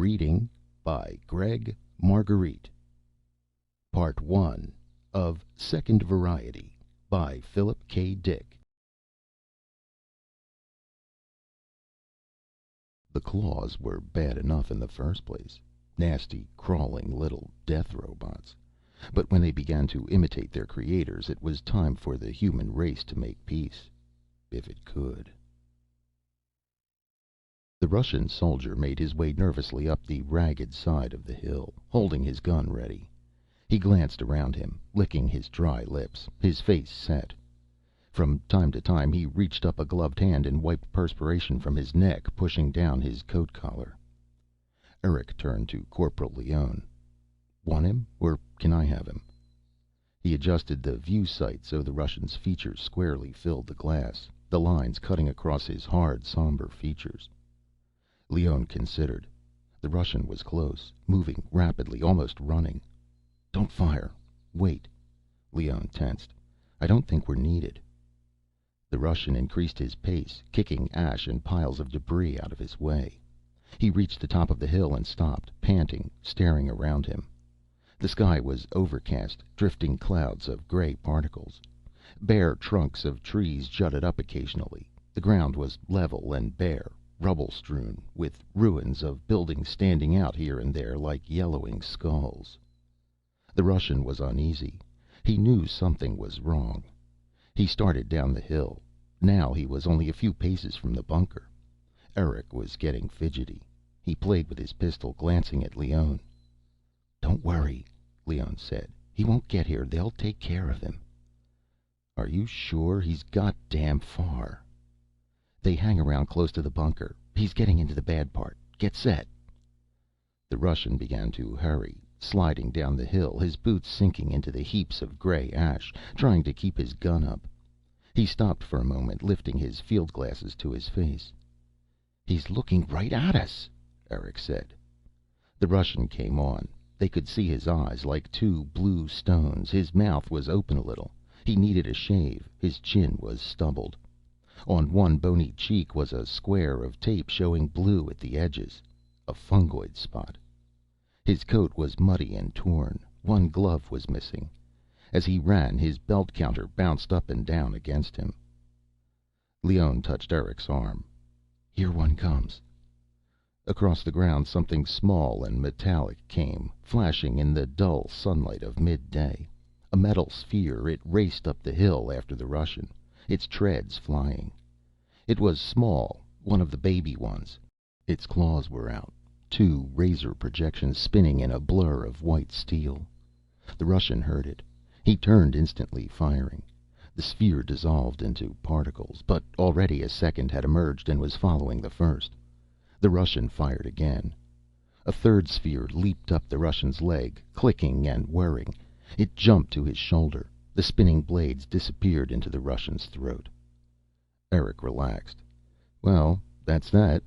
Reading by Gregg Margarite. Part 1 of Second Variety by Philip K. Dick. The claws were bad enough in the first place. Nasty, crawling little death robots. But when they began to imitate their creators, it was time for the human race to make peace. If it could. The Russian soldier made his way nervously up the ragged side of the hill, holding his gun ready. He glanced around him, licking his dry lips, his face set. From time to time he reached up a gloved hand and wiped perspiration from his neck, pushing down his coat collar. Eric turned to Corporal Leone. "Want him, or can I have him?" He adjusted the view sight so the Russian's features squarely filled the glass, the lines cutting across his hard, somber features. Leone considered. The Russian was close, moving rapidly, almost running. "Don't fire. Wait." Leone tensed. "I don't think we're needed." The Russian increased his pace, kicking ash and piles of debris out of his way. He reached the top of the hill and stopped, panting, staring around him. The sky was overcast, drifting clouds of gray particles. Bare trunks of trees jutted up occasionally. The ground was level and bare, rubble-strewn, with ruins of buildings standing out here and there like yellowing skulls. The Russian was uneasy. He knew something was wrong. He started down the hill. Now he was only a few paces from the bunker. Eric was getting fidgety. He played with his pistol, glancing at Leone. "Don't worry," Leone said. "He won't get here. They'll take care of him." "Are you sure? He's got damn far." "They hang around close to the bunker. He's getting into the bad part. Get set." The Russian began to hurry, sliding down the hill, his boots sinking into the heaps of gray ash, trying to keep his gun up. He stopped for a moment, lifting his field glasses to his face. "He's looking right at us," Eric said. The Russian came on. They could see his eyes, like two blue stones. His mouth was open a little. He needed a shave. His chin was stubbled. On one bony cheek was a square of tape showing blue at the edges. A fungoid spot. His coat was muddy and torn. One glove was missing. As he ran, his belt counter bounced up and down against him. Leone touched Eric's arm. "Here one comes." Across the ground something small and metallic came, flashing in the dull sunlight of midday. A metal sphere, it raced up the hill after the Russian, its treads flying. It was small, one of the baby ones. Its claws were out, two razor projections spinning in a blur of white steel. The Russian heard it. He turned instantly, firing. The sphere dissolved into particles, but already a second had emerged and was following the first. The Russian fired again. A third sphere leaped up the Russian's leg, clicking and whirring. It jumped to his shoulder. The spinning blades disappeared into the Russian's throat. Eric relaxed. "Well, that's that.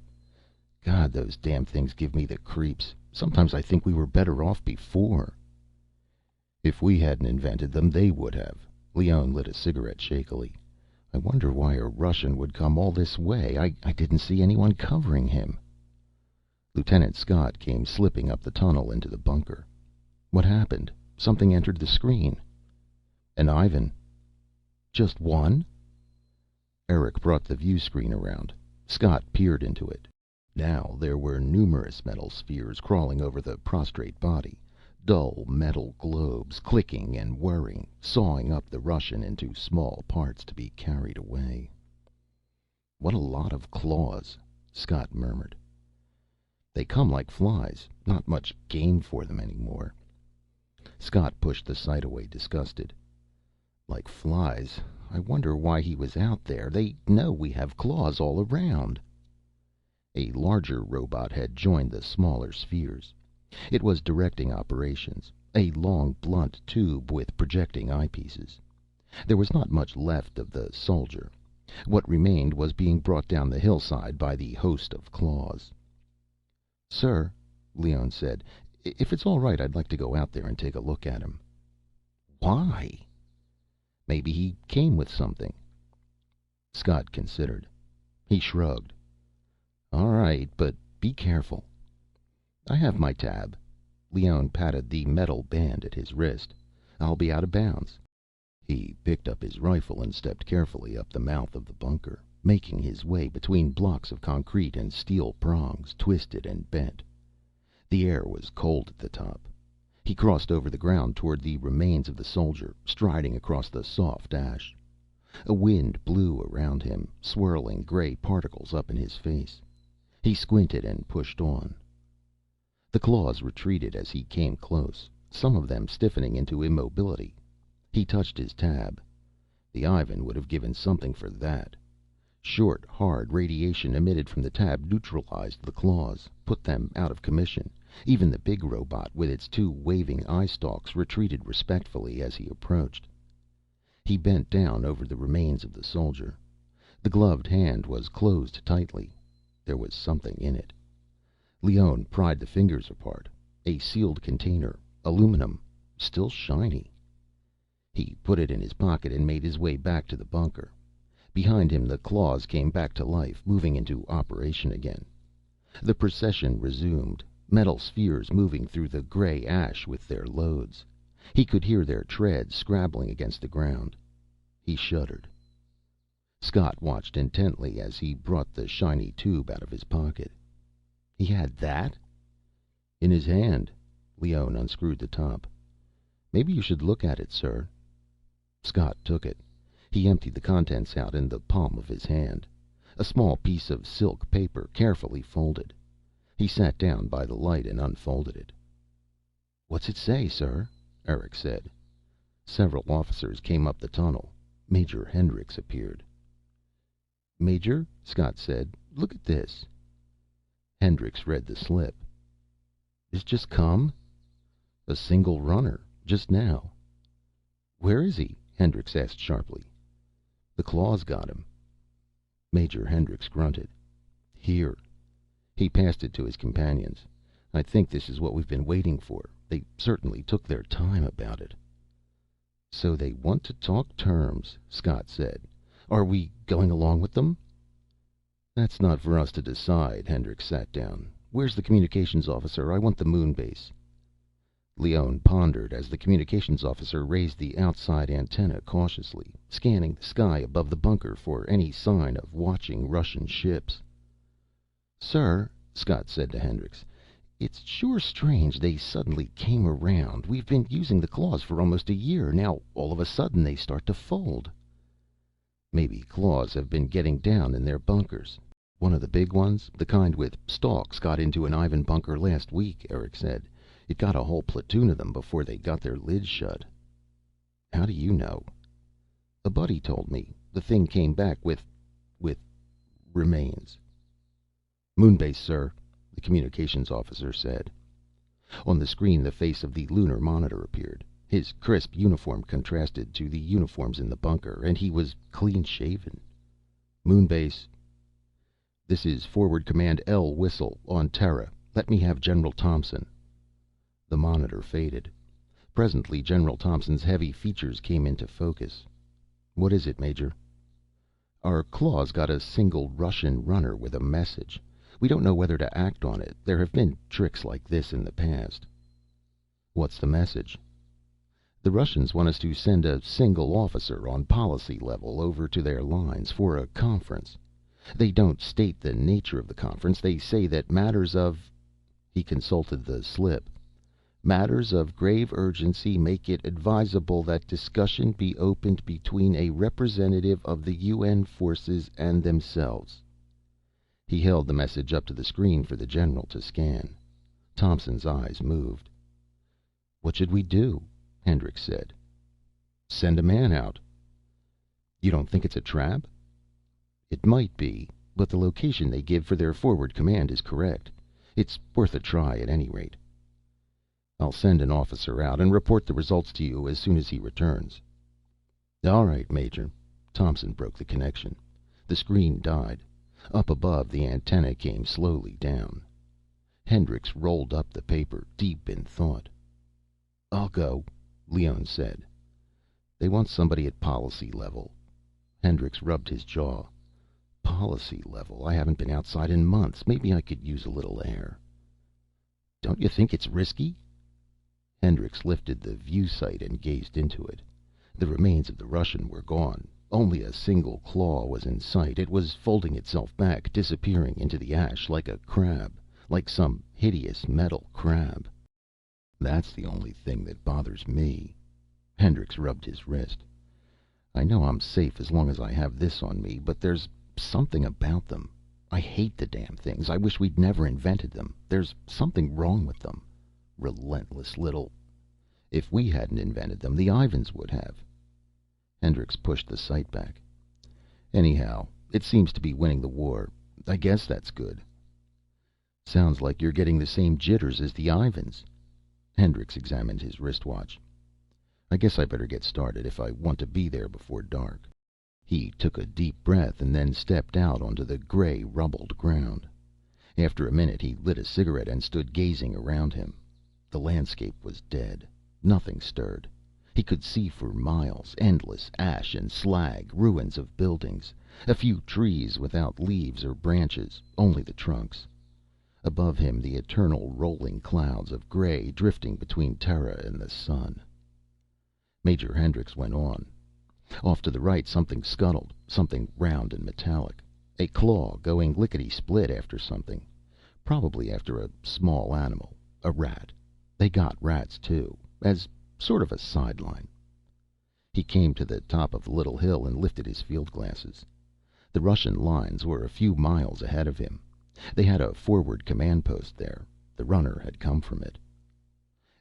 God, those damn things give me the creeps. Sometimes I think we were better off before." "If we hadn't invented them, they would have." Leone lit a cigarette shakily. "I wonder why a Russian would come all this way. I didn't see anyone covering him." Lieutenant Scott came slipping up the tunnel into the bunker. "What happened? Something entered the screen." "An Ivan." "Just one?" Eric brought the view screen around. Scott peered into it. Now there were numerous metal spheres crawling over the prostrate body, dull metal globes, clicking and whirring, sawing up the Russian into small parts to be carried away. "What a lot of claws," Scott murmured. "They come like flies. Not much game for them anymore." Scott pushed the sight away, disgusted. "Like flies. I wonder why he was out there. They know we have claws all around." A larger robot had joined the smaller spheres. It was directing operations, a long, blunt tube with projecting eyepieces. There was not much left of the soldier. What remained was being brought down the hillside by the host of claws. "Sir," Leone said, "if it's all right, I'd like to go out there and take a look at him." "Why?" "Maybe he came with something." Scott considered. He shrugged. "All right, but be careful." I have my tab. Leone patted the metal band at his wrist. I'll be out of bounds. He picked up his rifle and stepped carefully up the mouth of the bunker, making his way between blocks of concrete and steel prongs, twisted and bent. The air was cold at the top. He crossed over the ground toward the remains of the soldier, striding across the soft ash. A wind blew around him, swirling gray particles up in his face. He squinted and pushed on. The claws retreated as he came close, some of them stiffening into immobility. He touched his tab. The Ivan would have given something for that. Short, hard radiation emitted from the tab neutralized the claws, put them out of commission. Even the big robot, with its two waving eye stalks, retreated respectfully as he approached. He bent down over the remains of the soldier. The gloved hand was closed tightly. There was something in it. Leone pried the fingers apart. A sealed container, aluminum, still shiny. He put it in his pocket and made his way back to the bunker. Behind him, the claws came back to life, moving into operation again. The procession resumed, metal spheres moving through the gray ash with their loads. He could hear their treads scrabbling against the ground. He shuddered. Scott watched intently as he brought the shiny tube out of his pocket. He had that? In his hand. Leone unscrewed the top. Maybe you should look at it, sir. Scott took it. He emptied the contents out in the palm of his hand. A small piece of silk paper, carefully folded. He sat down by the light and unfolded it. What's it say, sir? Eric said. Several officers came up the tunnel. Major Hendricks appeared. Major, Scott said, look at this. Hendricks read the slip. This just come? A single runner, just now. Where is he? Hendricks asked sharply. The claws got him. Major Hendricks grunted. Here. He passed it to his companions. I think this is what we've been waiting for. They certainly took their time about it. So they want to talk terms, Scott said. Are we going along with them? That's not for us to decide, Hendricks sat down. Where's the communications officer? I want the moon base. Leone pondered as the communications officer raised the outside antenna cautiously, scanning the sky above the bunker for any sign of watching Russian ships. Sir, Scott said to Hendricks, it's sure strange they suddenly came around. We've been using the claws for almost a year. Now, all of a sudden, they start to fold. Maybe claws have been getting down in their bunkers. One of the big ones, the kind with stalks, got into an Ivan bunker last week, Eric said. It got a whole platoon of them before they got their lids shut. How do you know? A buddy told me. The thing came back with remains. Moonbase, sir, the communications officer said. On the screen, the face of the lunar monitor appeared. His crisp uniform contrasted to the uniforms in the bunker, and he was clean-shaven. Moonbase. This is Forward Command L. Whistle, on Terra. Let me have General Thompson. The monitor faded. Presently, General Thompson's heavy features came into focus. What is it, Major? Our claws got a single Russian runner with a message. We don't know whether to act on it. There have been tricks like this in the past. What's the message? The Russians want us to send a single officer on policy level over to their lines for a conference. They don't state the nature of the conference. They say that matters of... He consulted the slip. Matters of grave urgency make it advisable that discussion be opened between a representative of the UN forces and themselves. He held the message up to the screen for the general to scan. Thompson's eyes moved. What should we do? Hendricks said. Send a man out. You don't think it's a trap? It might be, but the location they give for their forward command is correct. It's worth a try at any rate. I'll send an officer out and report the results to you as soon as he returns. All right, Major. Thompson broke the connection. The screen died. Up above, the antenna came slowly down. Hendricks rolled up the paper, deep in thought. I'll go, Leone said. They want somebody at policy level. Hendricks rubbed his jaw. Policy level? I haven't been outside in months. Maybe I could use a little air. Don't you think it's risky?" Hendricks lifted the view sight and gazed into it. The remains of the Russian were gone. Only a single claw was in sight. It was folding itself back, disappearing into the ash like a crab, like some hideous metal crab. "That's the only thing that bothers me." Hendricks rubbed his wrist. "I know I'm safe as long as I have this on me, but there's something about them. I hate the damn things. I wish we'd never invented them. There's something wrong with them. Relentless little—" "If we hadn't invented them, the Ivans would have." Hendricks pushed the sight back. "Anyhow, it seems to be winning the war. I guess that's good." "Sounds like you're getting the same jitters as the Ivans." Hendricks examined his wristwatch. "I guess I better get started if I want to be there before dark." He took a deep breath and then stepped out onto the gray, rubbled ground. After a minute, he lit a cigarette and stood gazing around him. The landscape was dead. Nothing stirred. He could see for miles, endless ash and slag, ruins of buildings, a few trees without leaves or branches, only the trunks. Above him, the eternal rolling clouds of gray drifting between Terra and the sun. Major Hendricks went on. Off to the right, something scuttled, something round and metallic. A claw going lickety-split after something. Probably after a small animal, a rat. They got rats, too, as sort of a sideline. He came to the top of the little hill and lifted his field glasses. The Russian lines were a few miles ahead of him. They had a forward command post there. The runner had come from it.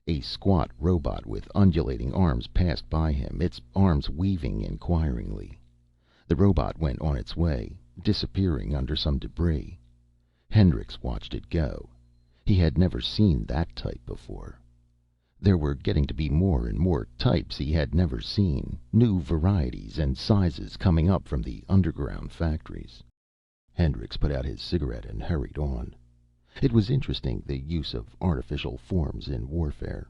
A squat robot with undulating arms passed by him, its arms weaving inquiringly. The robot went on its way, disappearing under some debris. Hendricks watched it go. He had never seen that type before. There were getting to be more and more types he had never seen, new varieties and sizes coming up from the underground factories. Hendricks put out his cigarette and hurried on. It was interesting, the use of artificial forms in warfare.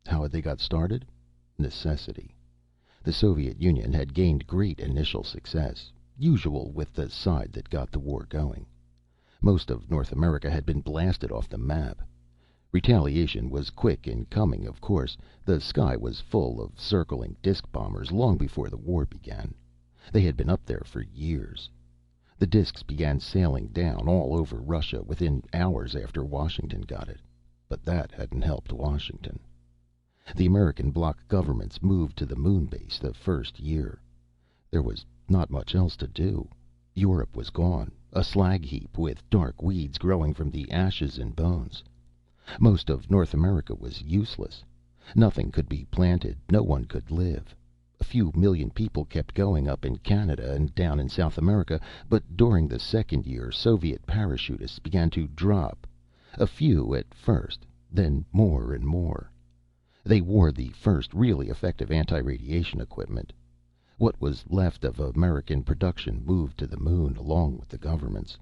How had they got started? Necessity. The Soviet Union had gained great initial success, usual with the side that got the war going. Most of North America had been blasted off the map. Retaliation was quick in coming, of course. The sky was full of circling disc bombers long before the war began. They had been up there for years. The discs began sailing down all over Russia within hours after Washington got it. But that hadn't helped Washington. The American bloc governments moved to the moon base the first year. There was not much else to do. Europe was gone, a slag heap with dark weeds growing from the ashes and bones. Most of North America was useless. Nothing could be planted, no one could live. A few million people kept going up in Canada and down in South America, but during the second year, Soviet parachutists began to drop. A few at first, then more and more. They wore the first really effective anti-radiation equipment. What was left of American production moved to the moon along with the governments.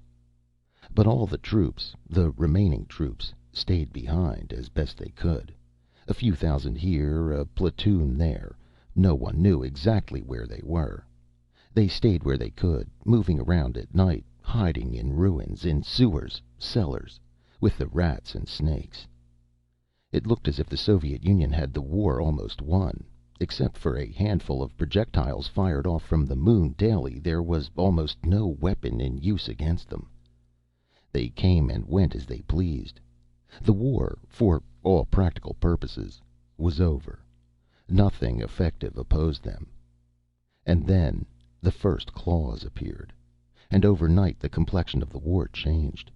But all the troops, the remaining troops, stayed behind as best they could. A few thousand here, a platoon there. No one knew exactly where they were. They stayed where they could, moving around at night, hiding in ruins, in sewers, cellars, with the rats and snakes. It looked as if the Soviet Union had the war almost won. Except for a handful of projectiles fired off from the moon daily, there was almost no weapon in use against them. They came and went as they pleased. The war, for all practical purposes, was over. Nothing effective opposed them. And then the first claws appeared. And overnight the complexion of the war changed.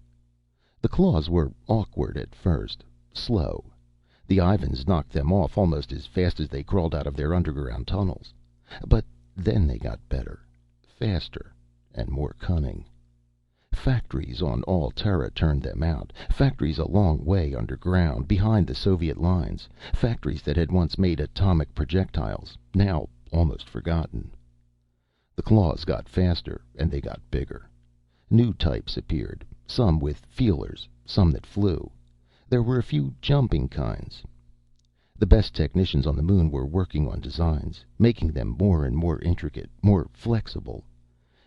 The claws were awkward at first, slow. The Ivans knocked them off almost as fast as they crawled out of their underground tunnels. But then they got better, faster, and more cunning. Factories on all Terra turned them out. Factories a long way underground, behind the Soviet lines. Factories that had once made atomic projectiles, now almost forgotten. The claws got faster, and they got bigger. New types appeared, some with feelers, some that flew. There were a few jumping kinds. The best technicians on the moon were working on designs, making them more and more intricate, more flexible.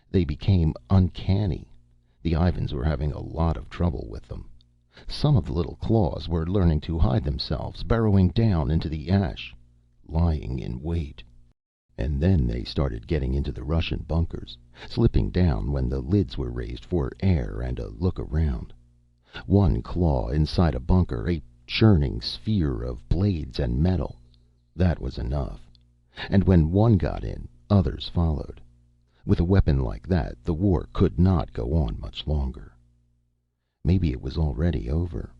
They became uncanny. The Ivans were having a lot of trouble with them. Some of the little claws were learning to hide themselves, burrowing down into the ash, lying in wait. And then they started getting into the Russian bunkers, slipping down when the lids were raised for air and a look around. One claw inside a bunker, a churning sphere of blades and metal. That was enough. And when one got in, others followed. With a weapon like that, the war could not go on much longer. Maybe it was already over.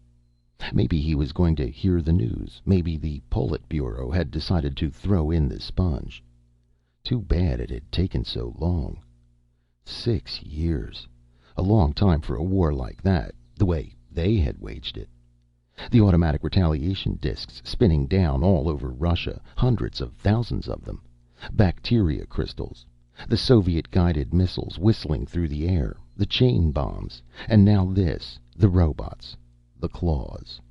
Maybe he was going to hear the news. Maybe the Politburo had decided to throw in the sponge. Too bad it had taken so long. 6 years. A long time for a war like that, the way they had waged it. The automatic retaliation discs spinning down all over Russia, hundreds of thousands of them. Bacteria crystals. The Soviet-guided missiles whistling through the air. The chain bombs. And now this. The robots. The claws.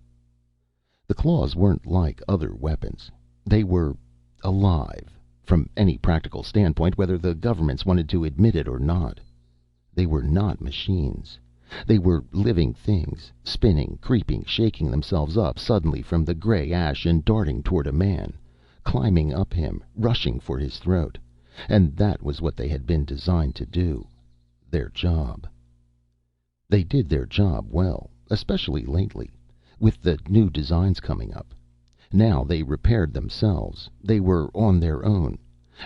The claws weren't like other weapons. They were alive, from any practical standpoint, whether the governments wanted to admit it or not. They were not machines. They were living things, spinning, creeping, shaking themselves up suddenly from the gray ash and darting toward a man, climbing up him, rushing for his throat. And that was what they had been designed to do. Their job. They did their job well, especially lately, with the new designs coming up. Now they repaired themselves. They were on their own.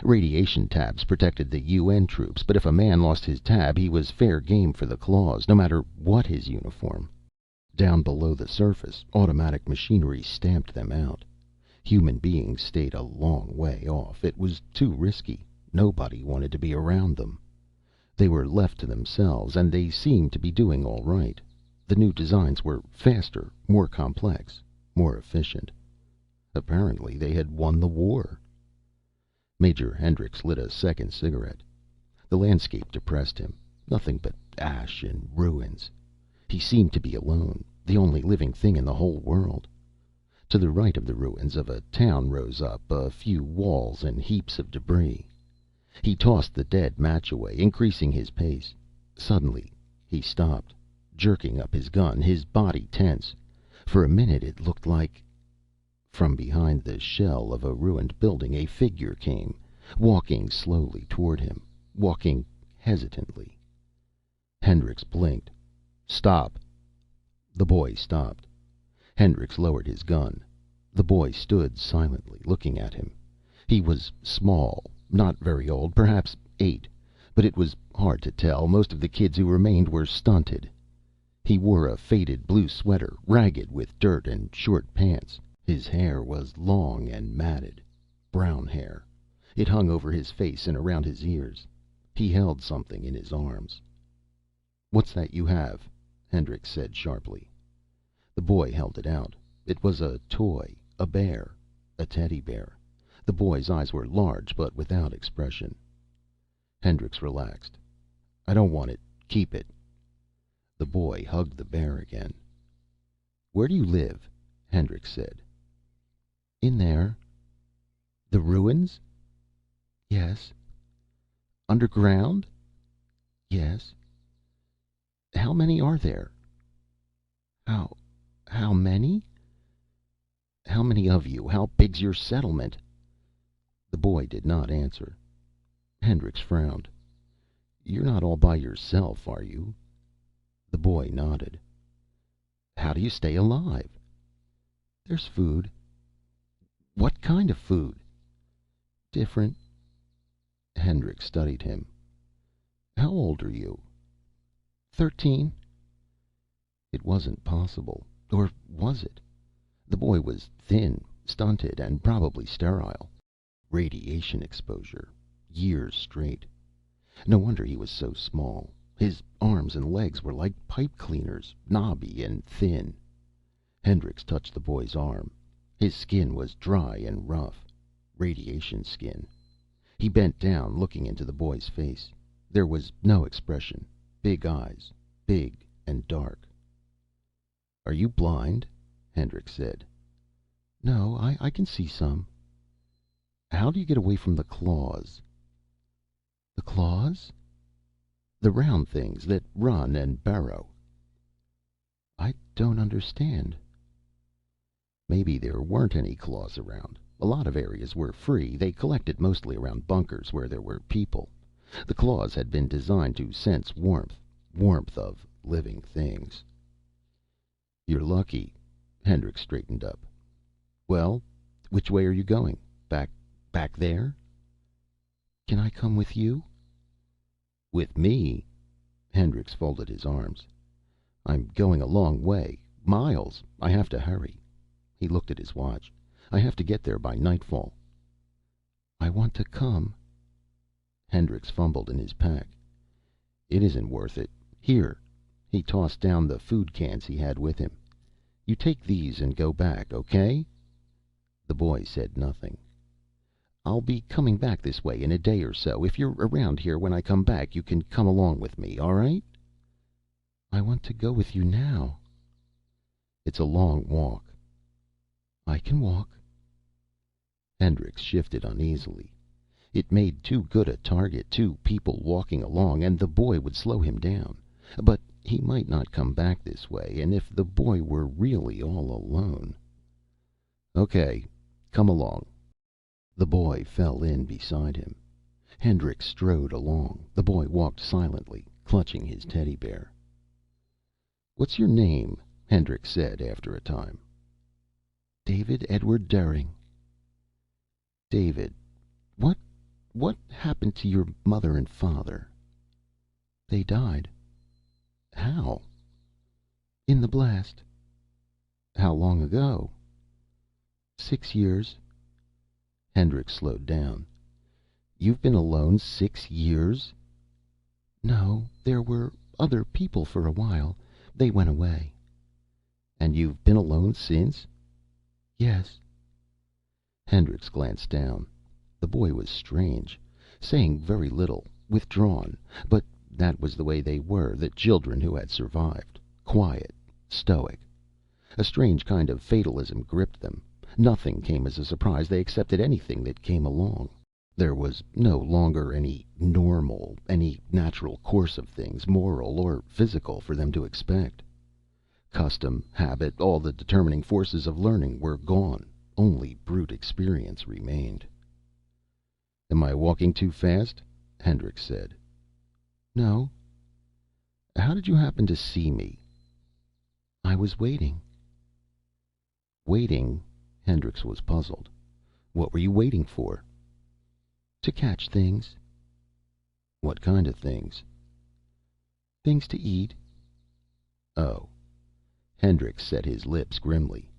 Radiation tabs protected the UN troops, but if a man lost his tab, he was fair game for the claws, no matter what his uniform. Down below the surface, automatic machinery stamped them out. Human beings stayed a long way off. It was too risky. Nobody wanted to be around them. They were left to themselves, and they seemed to be doing all right. The new designs were faster, more complex, more efficient. Apparently they had won the war. Major Hendricks lit a second cigarette. The landscape depressed him. Nothing but ash and ruins. He seemed to be alone, the only living thing in the whole world. To the right of the ruins of a town rose up a few walls and heaps of debris. He tossed the dead match away, increasing his pace. Suddenly he stopped, jerking up his gun, his body tense. For a minute it looked like... From behind the shell of a ruined building a figure came, walking slowly toward him, walking hesitantly. Hendricks blinked. "Stop." The boy stopped. Hendricks lowered his gun. The boy stood silently, looking at him. He was small, not very old, perhaps 8, but it was hard to tell. Most of the kids who remained were stunted. He wore a faded blue sweater, ragged with dirt, and short pants. His hair was long and matted, brown hair. It hung over his face and around his ears. He held something in his arms. "What's that you have?" Hendricks said sharply. The boy held it out. It was a toy, a bear, a teddy bear. The boy's eyes were large, but without expression. Hendricks relaxed. "I don't want it. Keep it." The boy hugged the bear again. "Where do you live?" Hendricks said. "In there." "The ruins?" "Yes." "Underground?" "Yes." "How many are there?" How many?" "How many of you? How big's your settlement?" The boy did not answer. Hendricks frowned. "You're not all by yourself, are you?" The boy nodded. "How do you stay alive?" "There's food." "What kind of food?" "Different." Hendricks studied him. "How old are you?" 13. It wasn't possible. Or was it? The boy was thin, stunted, and probably sterile. Radiation exposure. Years straight. No wonder he was so small. His arms and legs were like pipe cleaners, knobby and thin. Hendricks touched the boy's arm. His skin was dry and rough. Radiation skin. He bent down, looking into the boy's face. There was no expression. Big eyes. Big and dark. "Are you blind?" Hendricks said. "No, I can see some." "How do you get away from the claws?" "The claws?" "The round things that run and burrow." don't understand. Maybe there weren't any claws around. A lot of areas were free. They collected mostly around bunkers where there were people. The claws had been designed to sense warmth. Warmth of living things. You're lucky. Hendricks straightened up. Well, which way are you going? Back there? Can I come with you? With me? Hendricks folded his arms. I'm going a long way. Miles. I have to hurry. He looked at his watch. I have to get there by nightfall. I want to come. Hendricks fumbled in his pack. It isn't worth it. Here. He tossed down the food cans he had with him. You take these and go back, okay? The boy said nothing. I'll be coming back this way in a day or so. If you're around here when I come back, you can come along with me, all right? I want to go with you now. It's a long walk. I can walk. Hendricks shifted uneasily. It made too good a target, two people walking along, and the boy would slow him down. But he might not come back this way, and if the boy were really all alone... Okay, come along. The boy fell in beside him. Hendricks strode along. The boy walked silently, clutching his teddy bear. What's your name? Hendricks said after a time. David Edward Dering. David, what happened to your mother and father? They died. How? In the blast. How long ago? 6 years. Hendricks slowed down. You've been alone 6 years? No, there were other people for a while. They went away. And you've been alone since? Yes. Hendricks glanced down. The boy was strange, saying very little, withdrawn, but that was the way they were, the children who had survived. Quiet, stoic. A strange kind of fatalism gripped them. Nothing came as a surprise. They accepted anything that came along. There was no longer any normal, any natural course of things, moral or physical, for them to expect. Custom, habit, all the determining forces of learning were gone. Only brute experience remained. Am I walking too fast? Hendricks said. No. How did you happen to see me? I was waiting. Waiting? Hendricks was puzzled. What were you waiting for? To catch things. What kind of things? Things to eat. Oh. Hendricks set his lips grimly.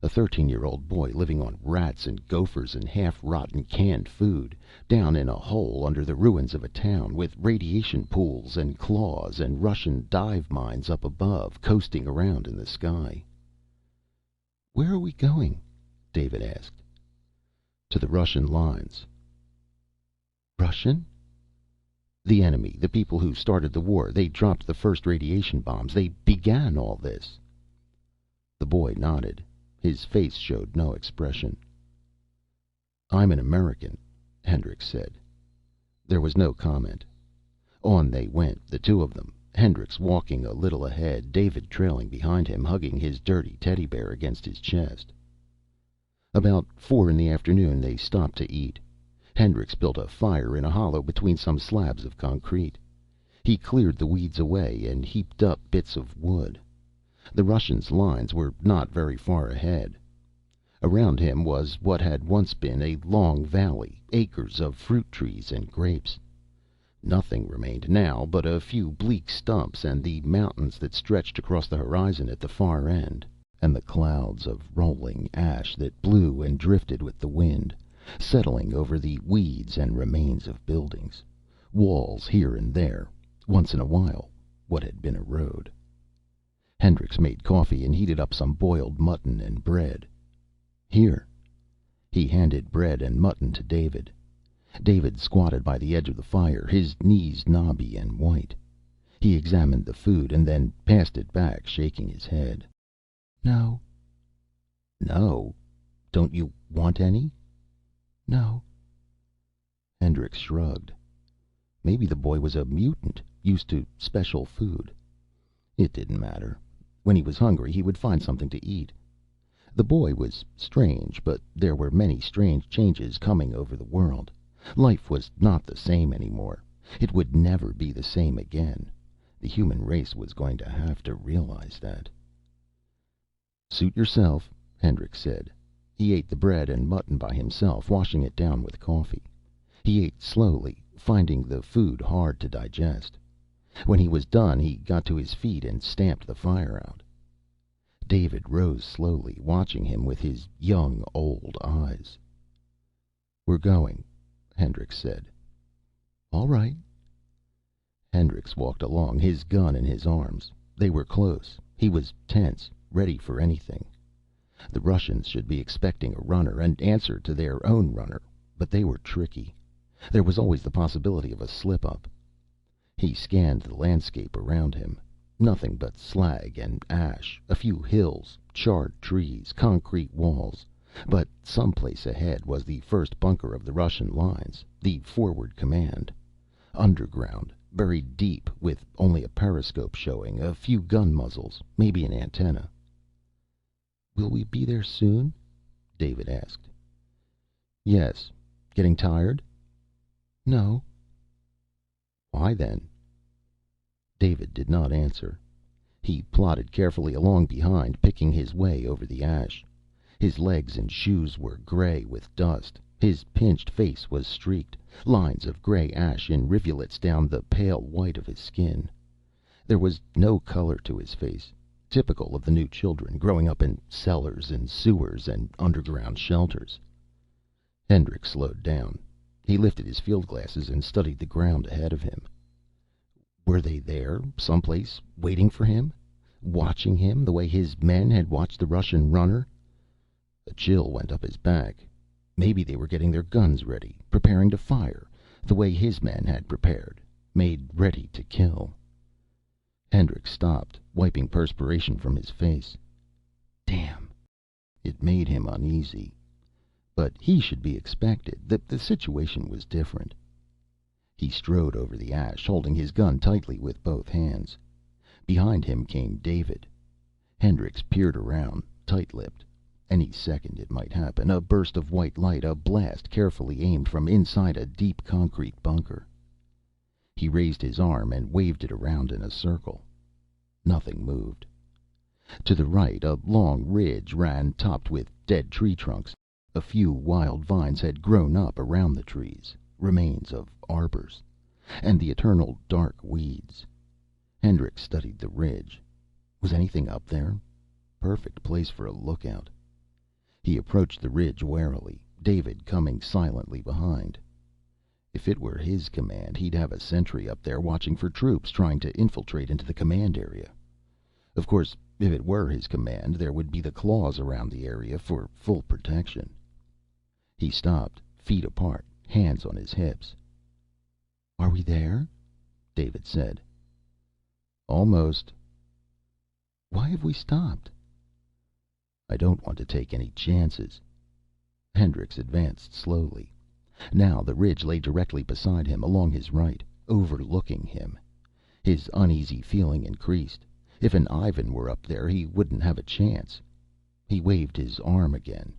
A 13-year-old boy living on rats and gophers and half-rotten canned food, down in a hole under the ruins of a town, with radiation pools and claws and Russian dive mines up above, coasting around in the sky. Where are we going? David asked. To the Russian lines. Russian? The enemy, the people who started the war. They dropped the first radiation bombs. They began all this. The boy nodded. His face showed no expression. I'm an American, Hendricks said. There was no comment. On they went, the two of them, Hendricks walking a little ahead, David trailing behind him, hugging his dirty teddy bear against his chest. About 4 p.m, they stopped to eat. Hendricks built a fire in a hollow between some slabs of concrete. He cleared the weeds away and heaped up bits of wood. The Russians' lines were not very far ahead. Around him was what had once been a long valley, acres of fruit trees and grapes. Nothing remained now but a few bleak stumps and the mountains that stretched across the horizon at the far end, and the clouds of rolling ash that blew and drifted with the wind, settling over the weeds and remains of buildings, walls here and there, once in a while what had been a road. Hendricks made coffee and heated up some boiled mutton and bread. Here. He handed bread and mutton to David. David squatted by the edge of the fire, his knees knobby and white. He examined the food and then passed it back, shaking his head. No. No? Don't you want any? No. Hendricks shrugged. Maybe the boy was a mutant, used to special food. It didn't matter. When he was hungry, he would find something to eat. The boy was strange, but there were many strange changes coming over the world. Life was not the same anymore. It would never be the same again. The human race was going to have to realize that. "Suit yourself," Hendricks said. He ate the bread and mutton by himself, washing it down with coffee. He ate slowly, finding the food hard to digest. When he was done, he got to his feet and stamped the fire out. David rose slowly, watching him with his young, old eyes. "We're going," Hendricks said. "All right." Hendricks walked along, his gun in his arms. They were close. He was tense, ready for anything. The Russians should be expecting a runner, and answer to their own runner. But they were tricky. There was always the possibility of a slip-up. He scanned the landscape around him. Nothing but slag and ash, a few hills, charred trees, concrete walls. But someplace ahead was the first bunker of the Russian lines, the forward command. Underground, buried deep, with only a periscope showing, a few gun muzzles, maybe an antenna. "Will we be there soon?" David asked. "Yes. Getting tired?" "No." "Why, then?" David did not answer. He plodded carefully along behind, picking his way over the ash. His legs and shoes were gray with dust. His pinched face was streaked, lines of gray ash in rivulets down the pale white of his skin. There was no color to his face, typical of the new children, growing up in cellars and sewers and underground shelters. Hendricks slowed down. He lifted his field glasses and studied the ground ahead of him. Were they there, someplace, waiting for him? Watching him, the way his men had watched the Russian runner? A chill went up his back. Maybe they were getting their guns ready, preparing to fire, the way his men had prepared, made ready to kill. Hendricks stopped, wiping perspiration from his face. Damn. It made him uneasy. But he should be expected. The situation was different. He strode over the ash, holding his gun tightly with both hands. Behind him came David. Hendricks peered around, tight-lipped. Any second it might happen. A burst of white light, a blast carefully aimed from inside a deep concrete bunker. He raised his arm and waved it around in a circle. Nothing moved. To the right, a long ridge ran, topped with dead tree trunks. A few wild vines had grown up around the trees, remains of arbors, and the eternal dark weeds. Hendricks studied the ridge. Was anything up there? Perfect place for a lookout. He approached the ridge warily, David coming silently behind. If it were his command, he'd have a sentry up there watching for troops trying to infiltrate into the command area. Of course, if it were his command, there would be the claws around the area for full protection. He stopped, feet apart, hands on his hips. "Are we there?" David said. "Almost." "Why have we stopped?" "I don't want to take any chances." Hendricks advanced slowly. Now the ridge lay directly beside him, along his right, overlooking him. His uneasy feeling increased. If an Ivan were up there, he wouldn't have a chance. He waved his arm again.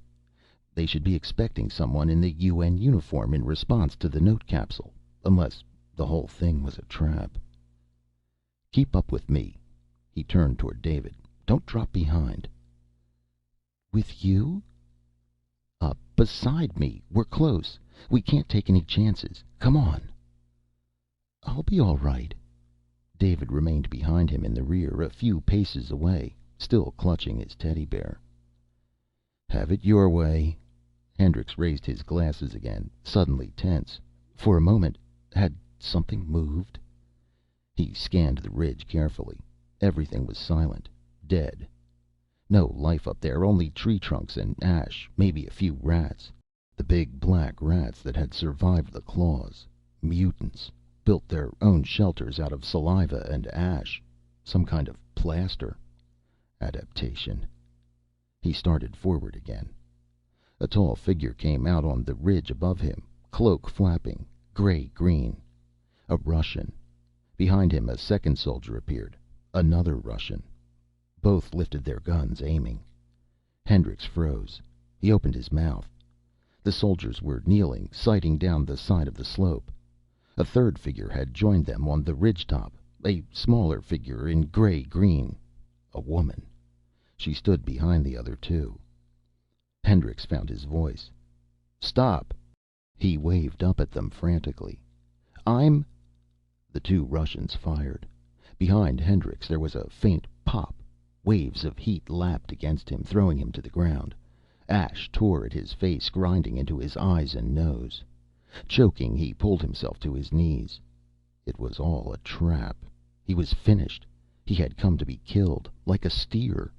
They should be expecting someone in the UN uniform in response to the note capsule, unless the whole thing was a trap. "Keep up with me." He turned toward David. "Don't drop behind." "With you?" "Up beside me. We're close. We can't take any chances. Come on." "I'll be all right." David remained behind him in the rear, a few paces away, still clutching his teddy bear. "Have it your way." Hendricks raised his glasses again, suddenly tense. For a moment, had something moved? He scanned the ridge carefully. Everything was silent, dead. No life up there, only tree trunks and ash, maybe a few rats. The big black rats that had survived the claws. Mutants. Built their own shelters out of saliva and ash. Some kind of plaster. Adaptation. He started forward again. A tall figure came out on the ridge above him, cloak flapping, gray-green. A Russian. Behind him a second soldier appeared. Another Russian. Both lifted their guns, aiming. Hendricks froze. He opened his mouth. The soldiers were kneeling, sighting down the side of the slope. A third figure had joined them on the ridgetop, a smaller figure in gray-green. A woman. She stood behind the other two. Hendricks found his voice. "Stop!" He waved up at them frantically. "I'm—" The two Russians fired. Behind Hendricks there was a faint pop. Waves of heat lapped against him, throwing him to the ground. Ash tore at his face, grinding into his eyes and nose. Choking, he pulled himself to his knees. It was all a trap. He was finished. He had come to be killed, like a steer.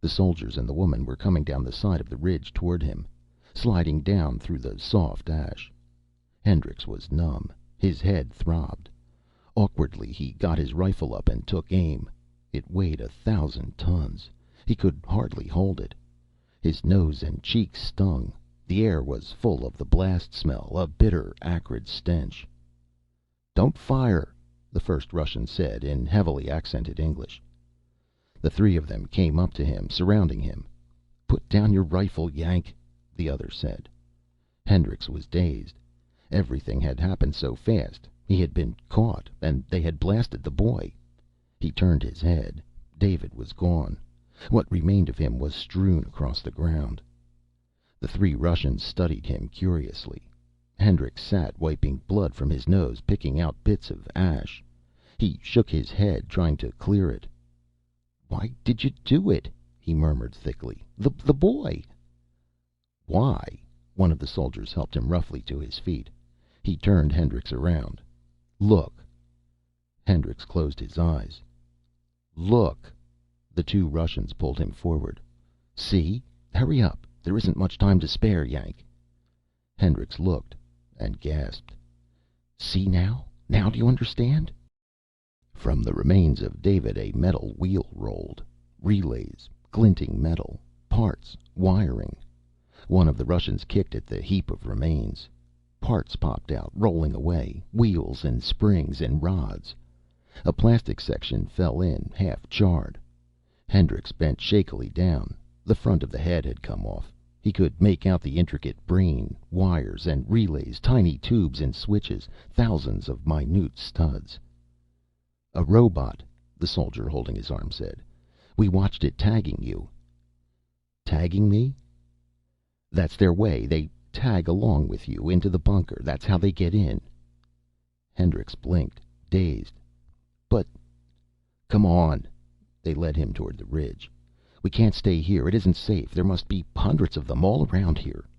The soldiers and the woman were coming down the side of the ridge toward him, sliding down through the soft ash. Hendricks was numb. His head throbbed. Awkwardly, he got his rifle up and took aim. It weighed 1,000 tons. He could hardly hold it. His nose and cheeks stung. The air was full of the blast smell, a bitter, acrid stench. "Don't fire," the first Russian said in heavily accented English. The three of them came up to him, surrounding him. "Put down your rifle, Yank," the other said. Hendricks was dazed. Everything had happened so fast. He had been caught, and they had blasted the boy. He turned his head. David was gone. What remained of him was strewn across the ground. The three Russians studied him curiously. Hendricks sat, wiping blood from his nose, picking out bits of ash. He shook his head, trying to clear it. "Why did you do it?" he murmured thickly. The boy." "Why?" One of the soldiers helped him roughly to his feet. He turned Hendricks around. "Look." Hendricks closed his eyes. "Look." The two Russians pulled him forward. "See? Hurry up. There isn't much time to spare, Yank." Hendricks looked and gasped. "See now? Now do you understand?" From the remains of David a metal wheel rolled. Relays, glinting metal, parts, wiring. One of the Russians kicked at the heap of remains. Parts popped out, rolling away, wheels and springs and rods. A plastic section fell in, half charred. Hendricks bent shakily down. The front of the head had come off. He could make out the intricate brain, wires and relays, tiny tubes and switches, thousands of minute studs. "A robot," the soldier holding his arm said. "We watched it tagging you." "Tagging me?" "That's their way. They tag along with you into the bunker. That's how they get in." Hendricks blinked, dazed. "But—" "Come on." They led him toward the ridge. "We can't stay here. It isn't safe. There must be hundreds of them all around here."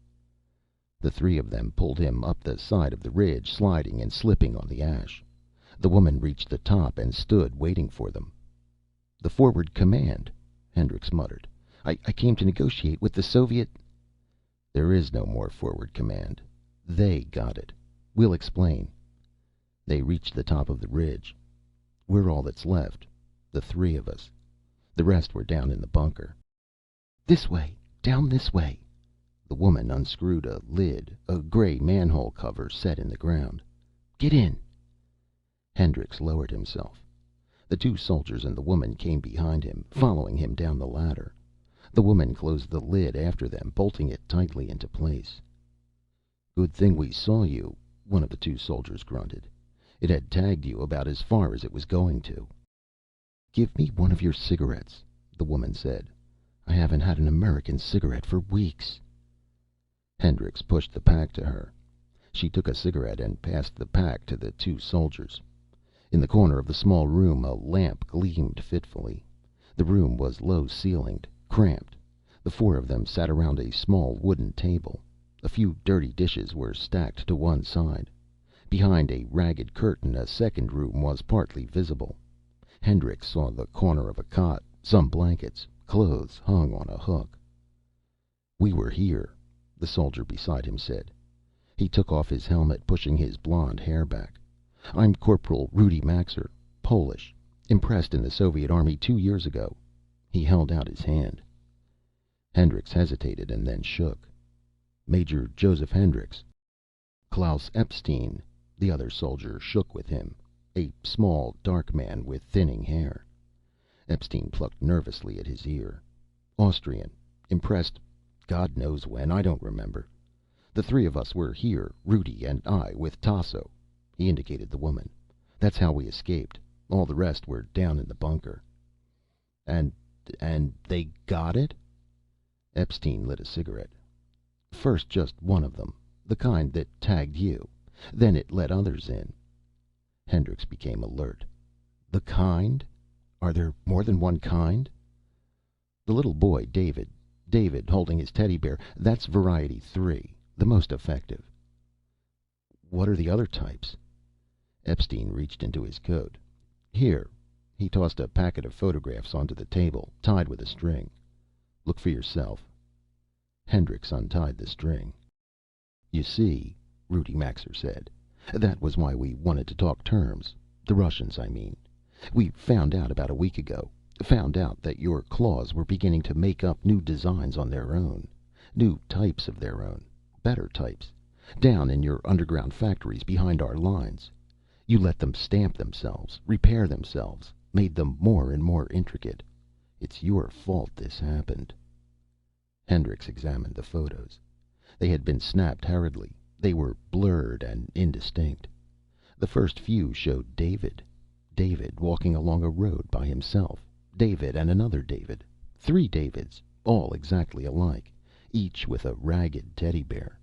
The three of them pulled him up the side of the ridge, sliding and slipping on the ash. The woman reached the top and stood waiting for them. "The forward command," Hendricks muttered. I came to negotiate with the Soviet—" "There is no more forward command. They got it. We'll explain." They reached the top of the ridge. "We're all that's left. The three of us. The rest were down in the bunker." "This way. Down this way." The woman unscrewed a lid, a gray manhole cover set in the ground. "Get in." Hendricks lowered himself. The two soldiers and the woman came behind him, following him down the ladder. The woman closed the lid after them, bolting it tightly into place. "Good thing we saw you," one of the two soldiers grunted. "It had tagged you about as far as it was going to." "Give me one of your cigarettes," the woman said. "I haven't had an American cigarette for weeks." Hendricks pushed the pack to her. She took a cigarette and passed the pack to the two soldiers. In the corner of the small room a lamp gleamed fitfully. The room was low-ceilinged, cramped. The four of them sat around a small wooden table. A few dirty dishes were stacked to one side. Behind a ragged curtain a second room was partly visible. Hendricks saw the corner of a cot, some blankets, clothes hung on a hook. "We were here," the soldier beside him said. He took off his helmet, pushing his blond hair back. "I'm Corporal Rudy Maxer, Polish. Impressed in the Soviet Army 2 years ago." He held out his hand. Hendricks hesitated and then shook. "Major Joseph Hendricks." "Klaus Epstein." The other soldier shook with him. A small, dark man with thinning hair. Epstein plucked nervously at his ear. Austrian. Impressed God knows when. I don't remember. The three of us were here, Rudi and I, with Tasso. He indicated the woman. That's how we escaped. All the rest were down in the bunker. And they got it? Epstein lit a cigarette. First just one of them. The kind that tagged you. Then it let others in. Hendricks became alert. The kind? Are there more than one kind? The little boy, David holding his teddy bear, that's variety 3, the most effective. What are the other types? Epstein reached into his coat. Here. He tossed a packet of photographs onto the table, tied with a string. Look for yourself. Hendricks untied the string. You see, Rudi Maxer said, that was why we wanted to talk terms. The Russians, I mean. We found out about a week ago. Found out that your claws were beginning to make up new designs on their own. New types of their own. Better types. Down in your underground factories behind our lines. You let them stamp themselves, repair themselves, made them more and more intricate. It's your fault this happened. Hendricks examined the photos. They had been snapped hurriedly. They were blurred and indistinct. The first few showed David. David walking along a road by himself. David and another David. 3 Davids, all exactly alike, each with a ragged teddy bear.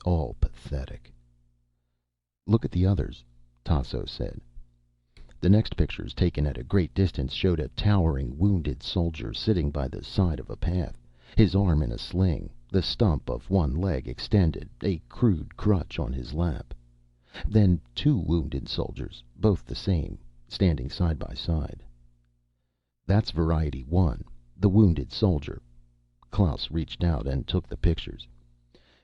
All pathetic. Look at the others, Tasso said. The next pictures, taken at a great distance, showed a towering wounded soldier sitting by the side of a path, his arm in a sling, the stump of one leg extended, a crude crutch on his lap. Then 2 wounded soldiers, both the same, standing side by side. That's variety 1, the wounded soldier. Klaus reached out and took the pictures.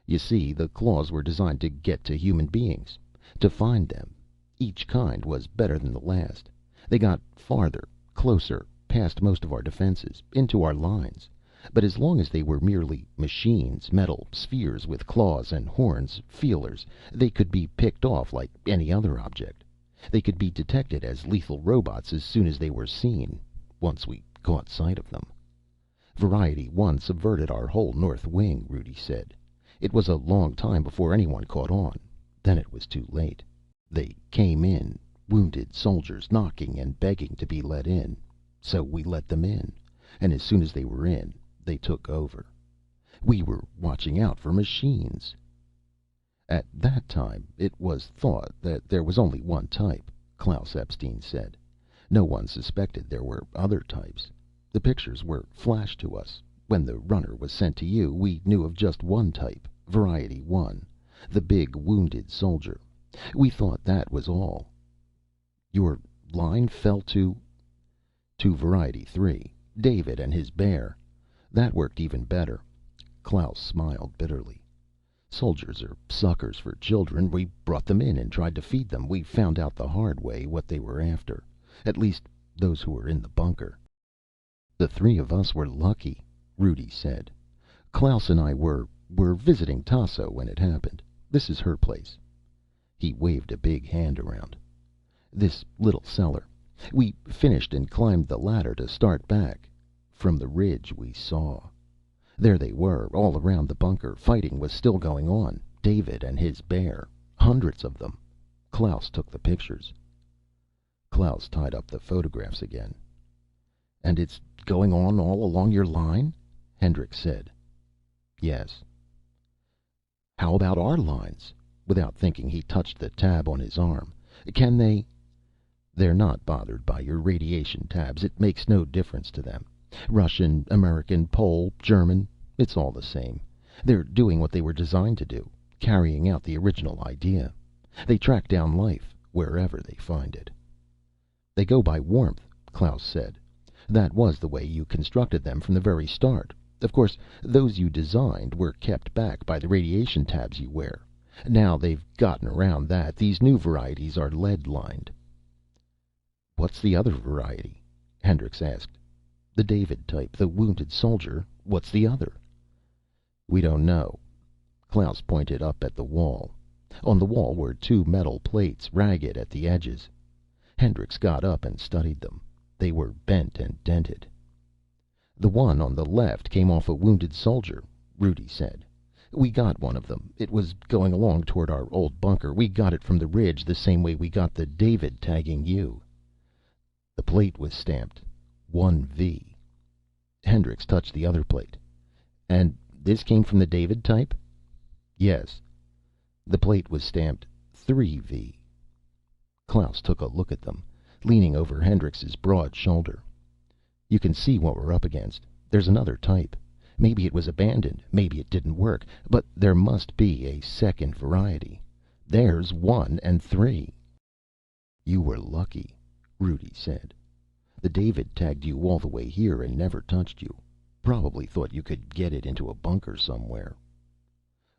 You see, the claws were designed to get to human beings, to find them. Each kind was better than the last. They got farther, closer, past most of our defenses, into our lines. But as long as they were merely machines, metal spheres with claws and horns, feelers, they could be picked off like any other object. They could be detected as lethal robots as soon as they were seen, once we caught sight of them. Variety 1 subverted our whole north wing, Rudi said. It was a long time before anyone caught on. Then it was too late. They came in, wounded soldiers knocking and begging to be let in. So we let them in. And as soon as they were in, they took over. We were watching out for machines. At that time, it was thought that there was only one type, Klaus Epstein said. No one suspected there were other types. The pictures were flashed to us. When the runner was sent to you, we knew of just one type, variety 1, the big wounded soldier. We thought that was all. Your line fell to variety 3, David and his bear. That worked even better. Klaus smiled bitterly. Soldiers are suckers for children. We brought them in and tried to feed them. We found out the hard way what they were after. At least, those who were in the bunker. The 3 of us were lucky, Rudi said. Klaus and I were visiting Tasso when it happened. This is her place. He waved a big hand around. This little cellar. We finished and climbed the ladder to start back. From the ridge we saw. There they were, all around the bunker. Fighting was still going on. David and his bear. Hundreds of them. Klaus took the pictures. Klaus tied up the photographs again. And it's going on all along your line? Hendricks said. Yes. How about our lines? Without thinking, he touched the tab on his arm. Can they? They're not bothered by your radiation tabs. It makes no difference to them. Russian, American, Pole, German, it's all the same. They're doing what they were designed to do, carrying out the original idea. They track down life wherever they find it. They go by warmth, Klaus said. That was the way you constructed them from the very start. Of course, those you designed were kept back by the radiation tabs you wear. Now they've gotten around that. These new varieties are lead-lined. What's the other variety? Hendricks asked. The David type, the wounded soldier. What's the other? We don't know. Klaus pointed up at the wall. On the wall were 2 metal plates, ragged at the edges. Hendricks got up and studied them. They were bent and dented. "The one on the left came off a wounded soldier," Rudi said. "We got one of them. It was going along toward our old bunker. We got it from the ridge the same way we got the David tagging you." The plate was stamped 1V. Hendricks touched the other plate. "And this came from the David type?" "Yes." The plate was stamped 3V. Klaus took a look at them, leaning over Hendrix's broad shoulder. "You can see what we're up against. There's another type. Maybe it was abandoned, maybe it didn't work, but there must be a second variety. There's 1 and 3. "You were lucky," Rudi said. "The David tagged you all the way here and never touched you. Probably thought you could get it into a bunker somewhere."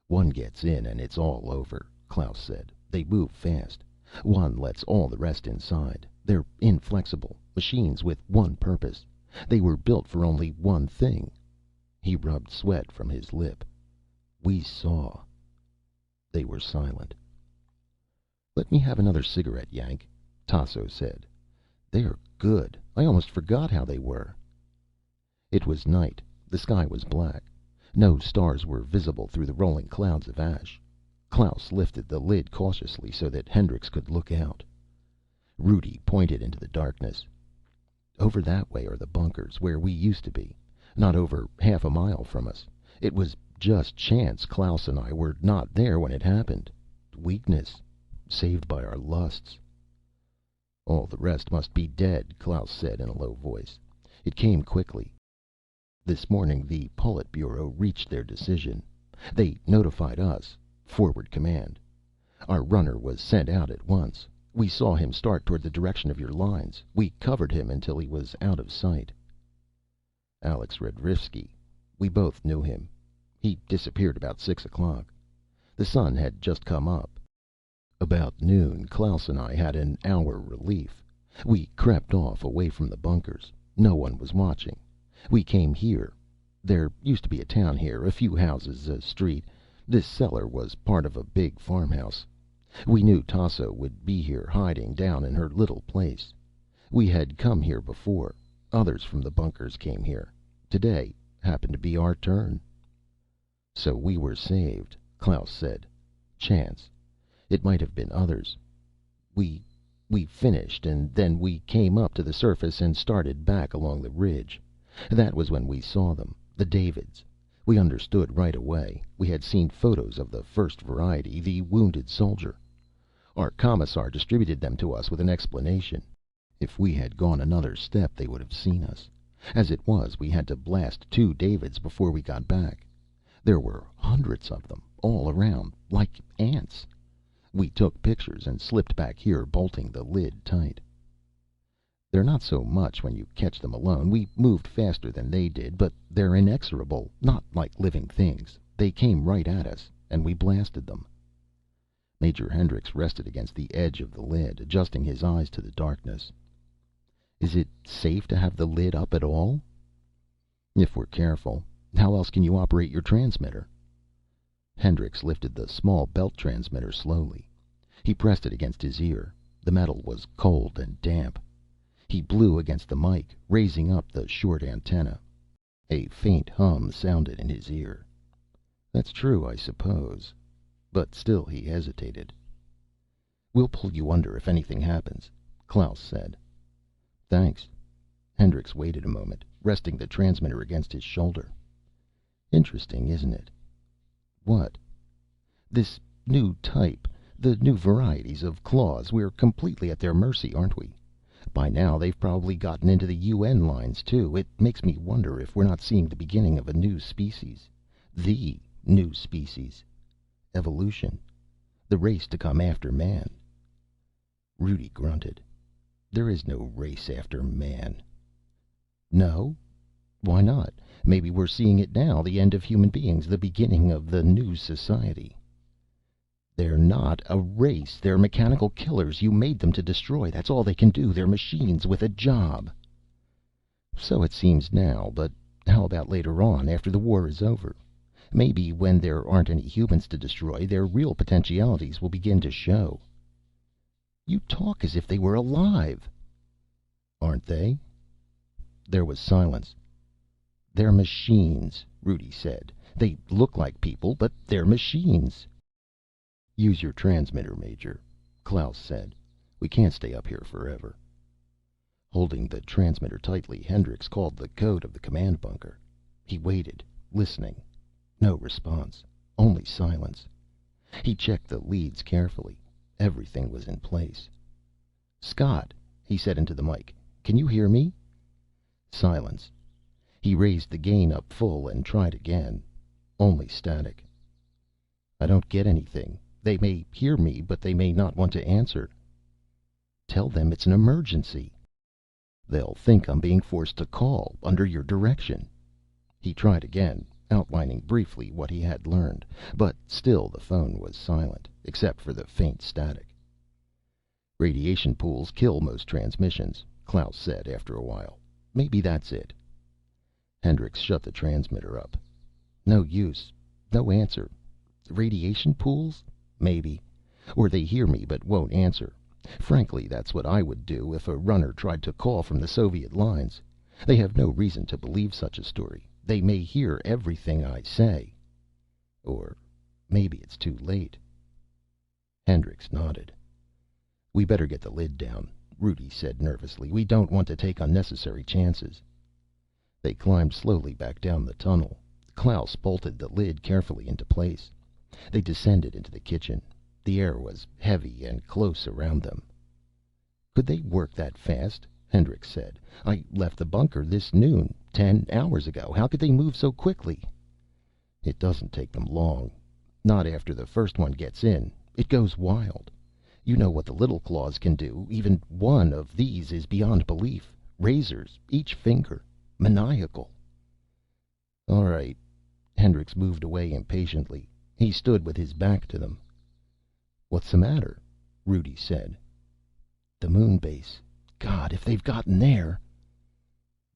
"One gets in and it's all over," Klaus said. "They move fast. One lets all the rest inside. They're inflexible, machines with one purpose. They were built for only one thing." He rubbed sweat from his lip. "We saw." They were silent. "Let me have another cigarette, Yank," Tasso said. "They're good. I almost forgot how they were." It was night. The sky was black. No stars were visible through the rolling clouds of ash. Klaus lifted the lid cautiously so that Hendricks could look out. Rudi pointed into the darkness. "Over that way are the bunkers, where we used to be. Not over half a mile from us. It was just chance Klaus and I were not there when it happened. Weakness. Saved by our lusts." "All the rest must be dead," Klaus said in a low voice. It came quickly. "This morning the Politburo reached their decision. They notified us, forward command. Our runner was sent out at once. We saw him start toward the direction of your lines. We covered him until he was out of sight." "Alex Radrivsky. We both knew him. He disappeared about 6 o'clock. The sun had just come up. About noon, Klaus and I had an hour relief. We crept off, away from the bunkers. No one was watching. We came here. There used to be a town here, a few houses, a street. This cellar was part of a big farmhouse. We knew Tasso would be here, hiding down in her little place. We had come here before. Others from the bunkers came here. Today happened to be our turn." "So we were saved," Klaus said. "Chance. It might have been others. We finished, and then we came up to the surface and started back along the ridge. That was when we saw them, the Davids. We understood right away. We had seen photos of the first variety, the wounded soldier. Our commissar distributed them to us with an explanation. If we had gone another step, they would have seen us. As it was, we had to blast 2 Davids before we got back. There were hundreds of them, all around, like ants. We took pictures and slipped back here, bolting the lid tight. They're not so much when you catch them alone. We moved faster than they did, but they're inexorable, not like living things. They came right at us, and we blasted them." Major Hendricks rested against the edge of the lid, adjusting his eyes to the darkness. "Is it safe to have the lid up at all?" "If we're careful. How else can you operate your transmitter?" Hendricks lifted the small belt transmitter slowly. He pressed it against his ear. The metal was cold and damp. He blew against the mike, raising up the short antenna. A faint hum sounded in his ear. "That's true, I suppose." But still he hesitated. "We'll pull you under if anything happens," Klaus said. "Thanks." Hendricks waited a moment, resting the transmitter against his shoulder. "Interesting, isn't it?" "What?" "This new type. The new varieties of claws. We're completely at their mercy, aren't we? By now they've probably gotten into the UN lines, too. It makes me wonder if we're not seeing the beginning of a new species. The new species. Evolution. The race to come after man." Rudi grunted. "There is no race after man." "No? Why not? Maybe we're seeing it now, the end of human beings, the beginning of the new society." "They're not a race. They're mechanical killers. You made them to destroy. That's all they can do. They're machines with a job." "So it seems now. But how about later on, after the war is over? Maybe when there aren't any humans to destroy, their real potentialities will begin to show." "You talk as if they were alive." "Aren't they? There was silence. "They're machines," Rudi said. "They look like people, but they're machines." "Use your transmitter, Major," Klaus said. "We can't stay up here forever." Holding the transmitter tightly, Hendricks called the code of the command bunker. He waited, listening. No response. Only silence. He checked the leads carefully. Everything was in place. "Scott," he said into the mike. "Can you hear me?" Silence. He raised the gain up full and tried again. Only static. "I don't get anything. They may hear me, but they may not want to answer." "Tell them it's an emergency." "They'll think I'm being forced to call, under your direction." He tried again, outlining briefly what he had learned. But still the phone was silent, except for the faint static. "Radiation pools kill most transmissions," Klaus said after a while. "Maybe that's it." Hendricks shut the transmitter up. "No use. No answer. Radiation pools? Maybe. Or they hear me but won't answer. Frankly, that's what I would do if a runner tried to call from the Soviet lines. They have no reason to believe such a story. They may hear everything I say. Or maybe it's too late." Hendricks nodded. "We better get the lid down," Rudi said nervously. "We don't want to take unnecessary chances." They climbed slowly back down the tunnel. Klaus bolted the lid carefully into place. They descended into the kitchen. The air was heavy and close around them. "Could they work that fast?" Hendricks said. "I left the bunker this noon, 10 hours ago. How could they move so quickly?" "It doesn't take them long. Not after the first one gets in. It goes wild. You know what the little claws can do. Even one of these is beyond belief. Razors, each finger. Maniacal." "All right." Hendricks moved away impatiently. He stood with his back to them. "What's the matter?" Rudi said. "The moon base. God, if they've gotten there."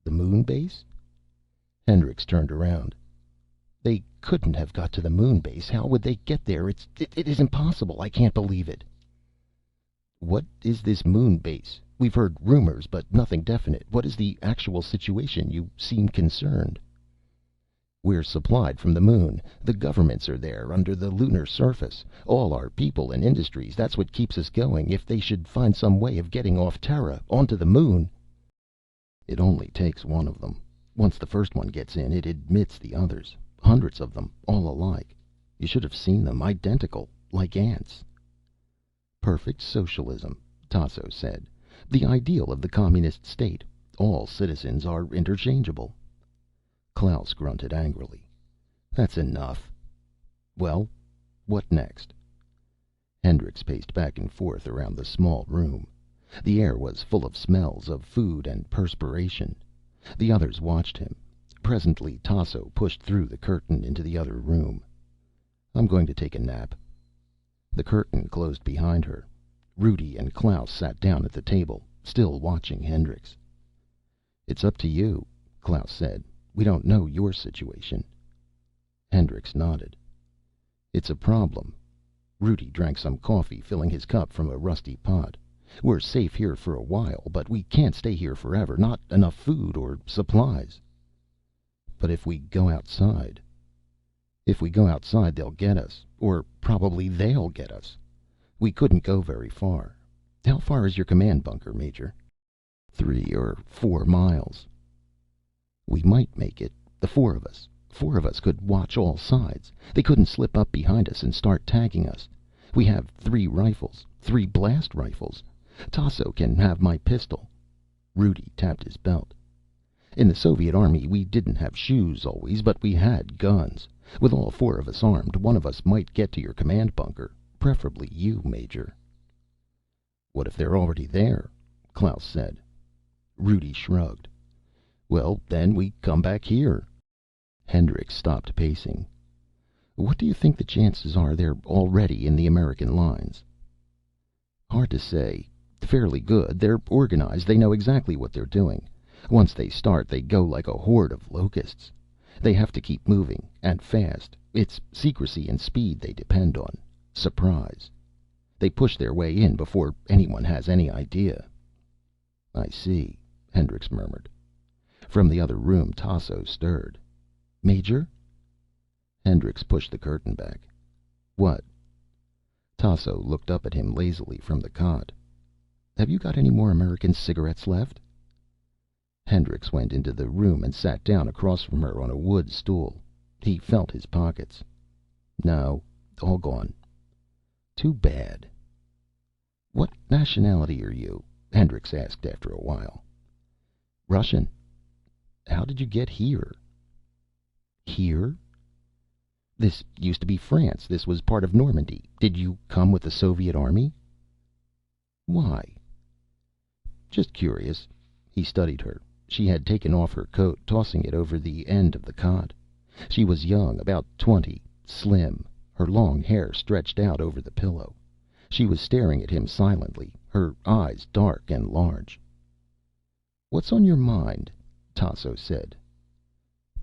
"The moon base?" Hendricks turned around. "They couldn't have got to the moon base. How would they get there? It is impossible. I can't believe it." "What is this moon base? We've heard rumors, but nothing definite. What is the actual situation? You seem concerned." "We're supplied from the moon. The governments are there, under the lunar surface. All our people and industries. That's what keeps us going. If they should find some way of getting off Terra, onto the moon—" "It only takes one of them. Once the first one gets in, it admits the others. Hundreds of them, all alike. You should have seen them. Identical, like ants." "Perfect socialism," Tasso said. "The ideal of the communist state. All citizens are interchangeable." Klaus grunted angrily. "That's enough." "Well, what next?" Hendricks paced back and forth around the small room. The air was full of smells of food and perspiration. The others watched him. Presently Tasso pushed through the curtain into the other room. "I'm going to take a nap." The curtain closed behind her. Rudi and Klaus sat down at the table, still watching Hendricks. "It's up to you," Klaus said. "We don't know your situation." Hendricks nodded. "It's a problem." Rudi drank some coffee, filling his cup from a rusty pot. "We're safe here for a while, but we can't stay here forever. Not enough food or supplies." "But if we go outside?" "If we go outside, they'll get us. Or probably they'll get us. We couldn't go very far. How far is your command bunker, Major?" 3 or 4 miles. "We might make it. The four of us. 4 of us could watch all sides. They couldn't slip up behind us and start tagging us. We have 3 rifles. 3 blast rifles. Tasso can have my pistol." Rudi tapped his belt. "In the Soviet Army, we didn't have shoes always, but we had guns. With all 4 of us armed, one of us might get to your command bunker. Preferably you, Major." "What if they're already there?" Klaus said. Rudi shrugged. "Well, then we come back here." Hendricks stopped pacing. "What do you think the chances are they're already in the American lines?" "Hard to say. Fairly good. They're organized. They know exactly what they're doing. Once they start, they go like a horde of locusts. They have to keep moving, and fast. It's secrecy and speed they depend on. Surprise. They push their way in before anyone has any idea." "I see," Hendricks murmured. From the other room, Tasso stirred. "Major?" Hendricks pushed the curtain back. "What?" Tasso looked up at him lazily from the cot. "Have you got any more American cigarettes left?" Hendricks went into the room and sat down across from her on a wood stool. He felt his pockets. "No, all gone." "Too bad." "What nationality are you?" Hendricks asked after a while. "Russian." "How did you get here?" "Here?" "This used to be France. This was part of Normandy. Did you come with the Soviet Army?" "Why?" "Just curious." He studied her. She had taken off her coat, tossing it over the end of the cot. She was young, about 20, slim. Her long hair stretched out over the pillow. She was staring at him silently, her eyes dark and large. "What's on your mind?" Tasso said.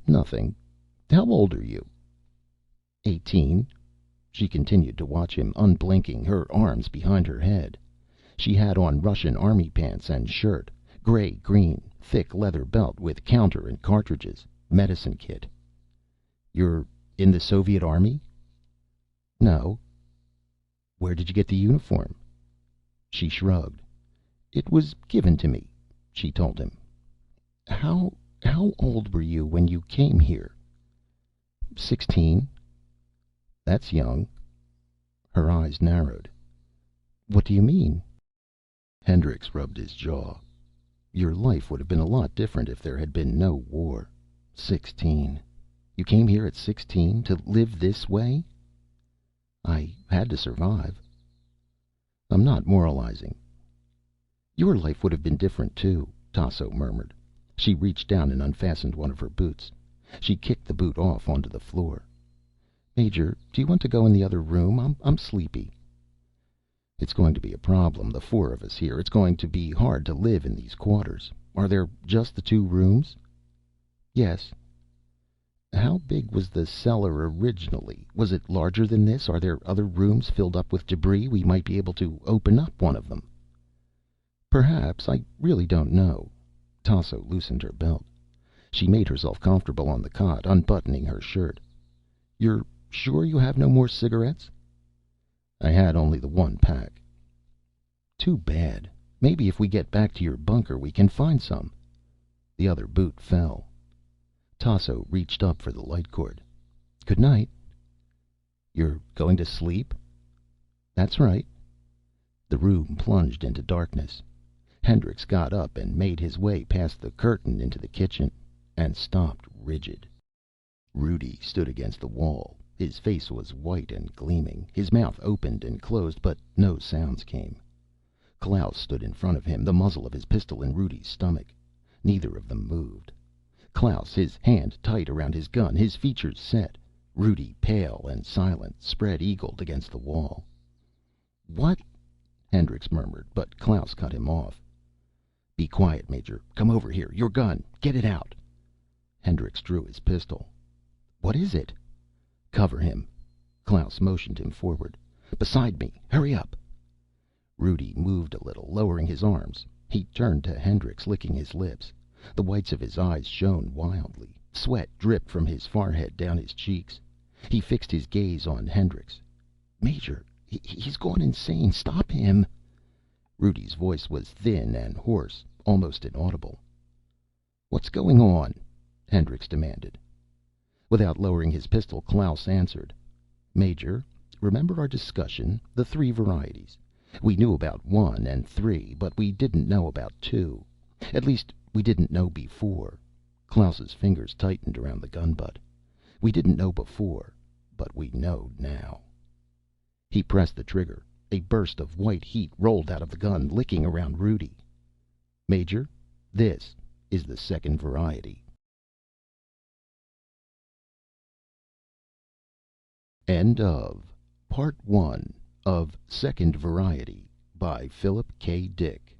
"Nothing. How old are you?" 18. She continued to watch him, unblinking, her arms behind her head. She had on Russian army pants and shirt, gray-green, thick leather belt with counter and cartridges, medicine kit. "You're in the Soviet Army?" "No." "Where did you get the uniform?" She shrugged. "It was given to me," she told him. How old were you when you came here?" 16. "That's young." Her eyes narrowed. "What do you mean?" Hendricks rubbed his jaw. "Your life would have been a lot different if there had been no war. 16. You came here at 16 to live this way?" "I had to survive." "I'm not moralizing." "Your life would have been different, too," Tasso murmured. She reached down and unfastened one of her boots. She kicked the boot off onto the floor. "Major, do you want to go in the other room? I'm sleepy." "It's going to be a problem, the four of us here. It's going to be hard to live in these quarters. Are there just the 2 rooms?" "Yes." "How big was the cellar originally? Was it larger than this? Are there other rooms filled up with debris? We might be able to open up one of them." "Perhaps. I really don't know." Tasso loosened her belt. She made herself comfortable on the cot, unbuttoning her shirt. "You're sure you have no more cigarettes?" "I had only the 1 pack." "Too bad. Maybe if we get back to your bunker we can find some." The other boot fell. Tasso reached up for the light cord. "Good night." "You're going to sleep?" "That's right." The room plunged into darkness. Hendricks got up and made his way past the curtain into the kitchen, and stopped rigid. Rudi stood against the wall. His face was white and gleaming. His mouth opened and closed, but no sounds came. Klaus stood in front of him, the muzzle of his pistol in Rudi's stomach. Neither of them moved. Klaus, his hand tight around his gun, his features set. Rudi, pale and silent, spread-eagled against the wall. "What?" Hendricks murmured, but Klaus cut him off. "Be quiet, Major. Come over here. Your gun. Get it out." Hendricks drew his pistol. "What is it?" "Cover him." Klaus motioned him forward. "Beside me. Hurry up." Rudi moved a little, lowering his arms. He turned to Hendricks, licking his lips. The whites of his eyes shone wildly. Sweat dripped from his forehead down his cheeks. He fixed his gaze on Hendricks. "Major, he's gone insane. Stop him." Rudi's voice was thin and hoarse, almost inaudible. "What's going on?" Hendricks demanded. Without lowering his pistol, Klaus answered. "Major, remember our discussion? The 3 varieties. We knew about 1 and 3, but we didn't know about 2. At least, we didn't know before." Klaus's fingers tightened around the gun butt. "We didn't know before, but we know now." He pressed the trigger. A burst of white heat rolled out of the gun, licking around Rudi. "Major, this is the 2nd variety." End of Part 1 of 2nd Variety by Philip K. Dick.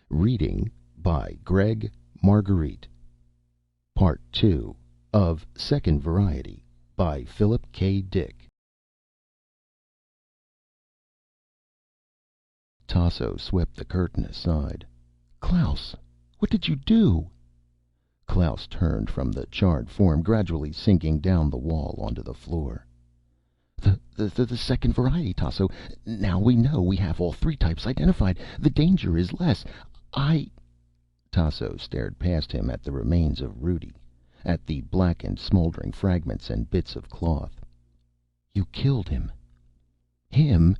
Reading by Gregg Margarite. Part 2 of 2nd Variety by Philip K. Dick. Tasso swept the curtain aside. "Klaus, what did you do?" Klaus turned from the charred form, gradually sinking down the wall onto the floor. The second variety, Tasso. Now we know we have all three types identified. The danger is less. Tasso stared past him at the remains of Rudy, at the blackened, smoldering fragments and bits of cloth. "You killed him." "Him?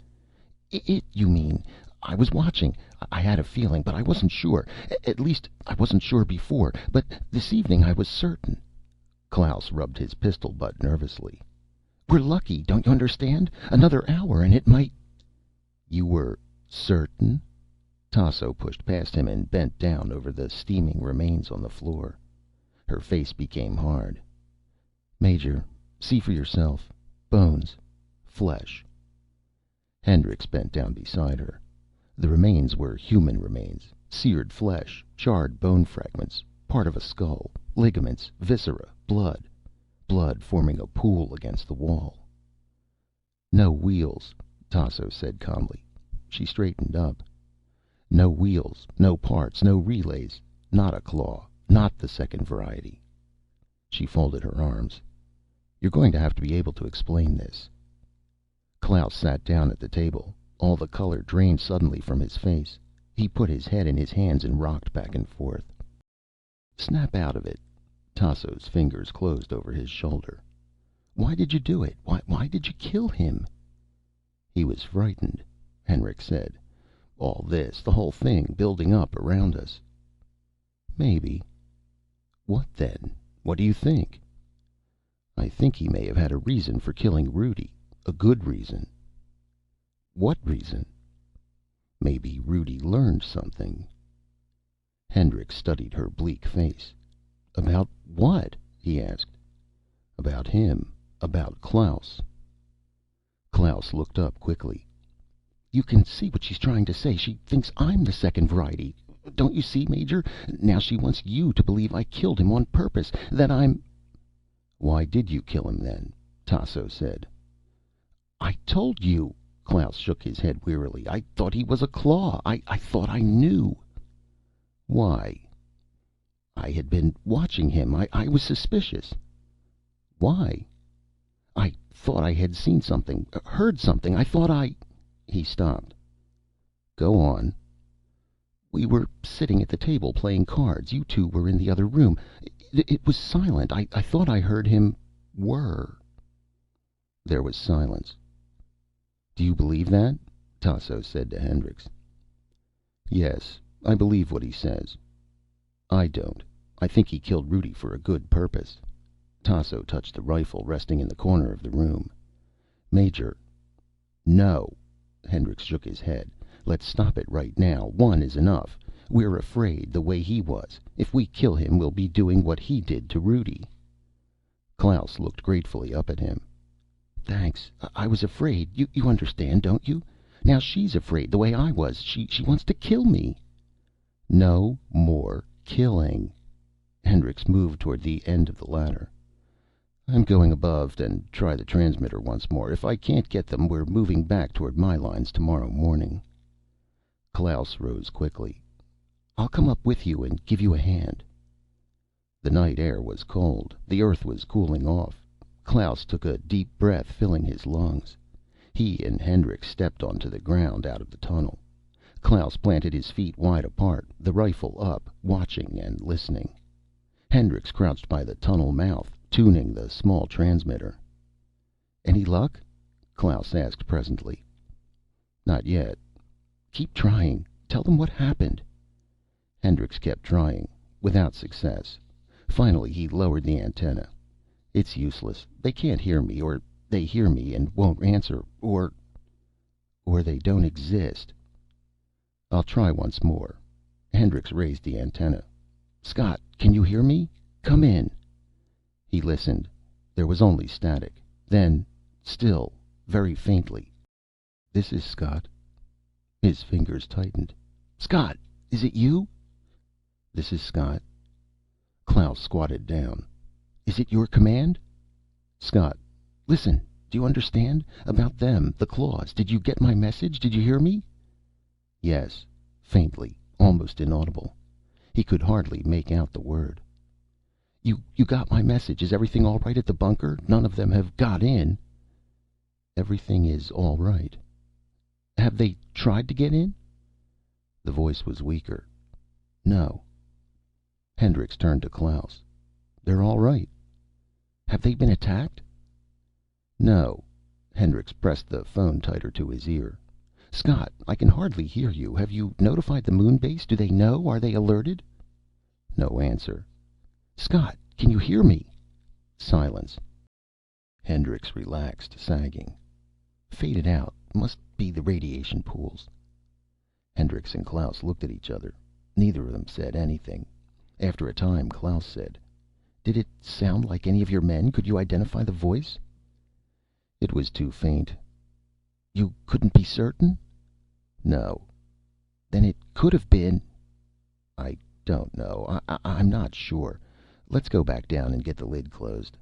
It, you mean. I was watching. I had a feeling, but I wasn't sure. At least, I wasn't sure before. But this evening I was certain." Klaus rubbed his pistol butt nervously. "We're lucky, don't you understand? Another hour and it might—" "You were certain?" Tasso pushed past him and bent down over the steaming remains on the floor. Her face became hard. "Major, see for yourself. Bones. Flesh." Hendricks bent down beside her. The remains were human remains. Seared flesh, charred bone fragments, part of a skull, ligaments, viscera, blood. Blood forming a pool against the wall. "No wheels," Tasso said calmly. She straightened up. "No wheels, no parts, no relays. Not a claw. Not the second variety." She folded her arms. "You're going to have to be able to explain this." Klaus sat down at the table. All the color drained suddenly from his face. He put his head in his hands and rocked back and forth. "Snap out of it." Tasso's fingers closed over his shoulder. "Why did you do it? Why did you kill him?" "He was frightened," Hendricks said. "All this, the whole thing, building up around us." "Maybe." "What then? What do you think?" "I think he may have had a reason for killing Rudy. A good reason." "What reason?" "Maybe Rudy learned something." Hendricks studied her bleak face. "About what?" he asked. "About him. About Klaus." Klaus looked up quickly. "You can see what she's trying to say. She thinks I'm the second variety. Don't you see, Major? Now she wants you to believe I killed him on purpose. That I'm—" "Why did you kill him, then?" Tasso said. "I told you." Klaus shook his head wearily. "I thought he was a claw. I thought I knew." "Why?" "I had been watching him. I was suspicious." "Why?" "I thought I had seen something, heard something. I thought I—" He stopped. "Go on." "We were sitting at the table playing cards. You two were in the other room. It was silent. I thought I heard him whir." There was silence. "Do you believe that?" Tasso said to Hendricks. "Yes, I believe what he says." "I don't. I think he killed Rudy for a good purpose." Tasso touched the rifle resting in the corner of the room. "Major—" "No." Hendricks shook his head. "Let's stop it right now. One is enough. We're afraid, the way he was. If we kill him, we'll be doing what he did to Rudy." Klaus looked gratefully up at him. "Thanks. I was afraid. You understand, don't you? Now she's afraid, the way I was. She wants to kill me." "No more killing." Hendricks moved toward the end of the ladder. "I'm going above and try the transmitter once more. If I can't get them, we're moving back toward my lines tomorrow morning." Klaus rose quickly. "I'll come up with you and give you a hand." The night air was cold. The earth was cooling off. Klaus took a deep breath, filling his lungs. He and Hendricks stepped onto the ground out of the tunnel. Klaus planted his feet wide apart, the rifle up, watching and listening. Hendricks crouched by the tunnel mouth, tuning the small transmitter. "Any luck?" Klaus asked presently. "Not yet." "Keep trying. Tell them what happened." Hendricks kept trying, without success. Finally he lowered the antenna. "It's useless. They can't hear me, or they hear me and won't answer, or they don't exist." "I'll try once more." Hendricks raised the antenna. "Scott, can you hear me? Come in." He listened. There was only static. Then, still, very faintly, "This is Scott." His fingers tightened. "Scott, is it you?" "This is Scott." Klaus squatted down. "Is it your command?" "Scott, Listen, do you understand? About them, the claws. Did you get my message? Did you hear me?" Yes, faintly, almost inaudible. He could hardly make out the word. You got my message. Is everything all right at the bunker? None of them have got in?" "Everything is all right." "Have they tried to get in?" The voice was weaker. "No." Hendricks turned to Klaus. "They're all right." "Have they been attacked?" "No." Hendricks pressed the phone tighter to his ear. "Scott, I can hardly hear you. Have you notified the moon base? Do they know? Are they alerted?" No answer. "Scott, can you hear me?" Silence. Hendricks relaxed, sagging. "Faded out. Must be the radiation pools." Hendricks and Klaus looked at each other. Neither of them said anything. After a time, Klaus said, "Did it sound like any of your men? Could you identify the voice?" "It was too faint." "You couldn't be certain?" "No." "Then it could have been—" "I don't know. I'm not sure. Let's go back down and get the lid closed."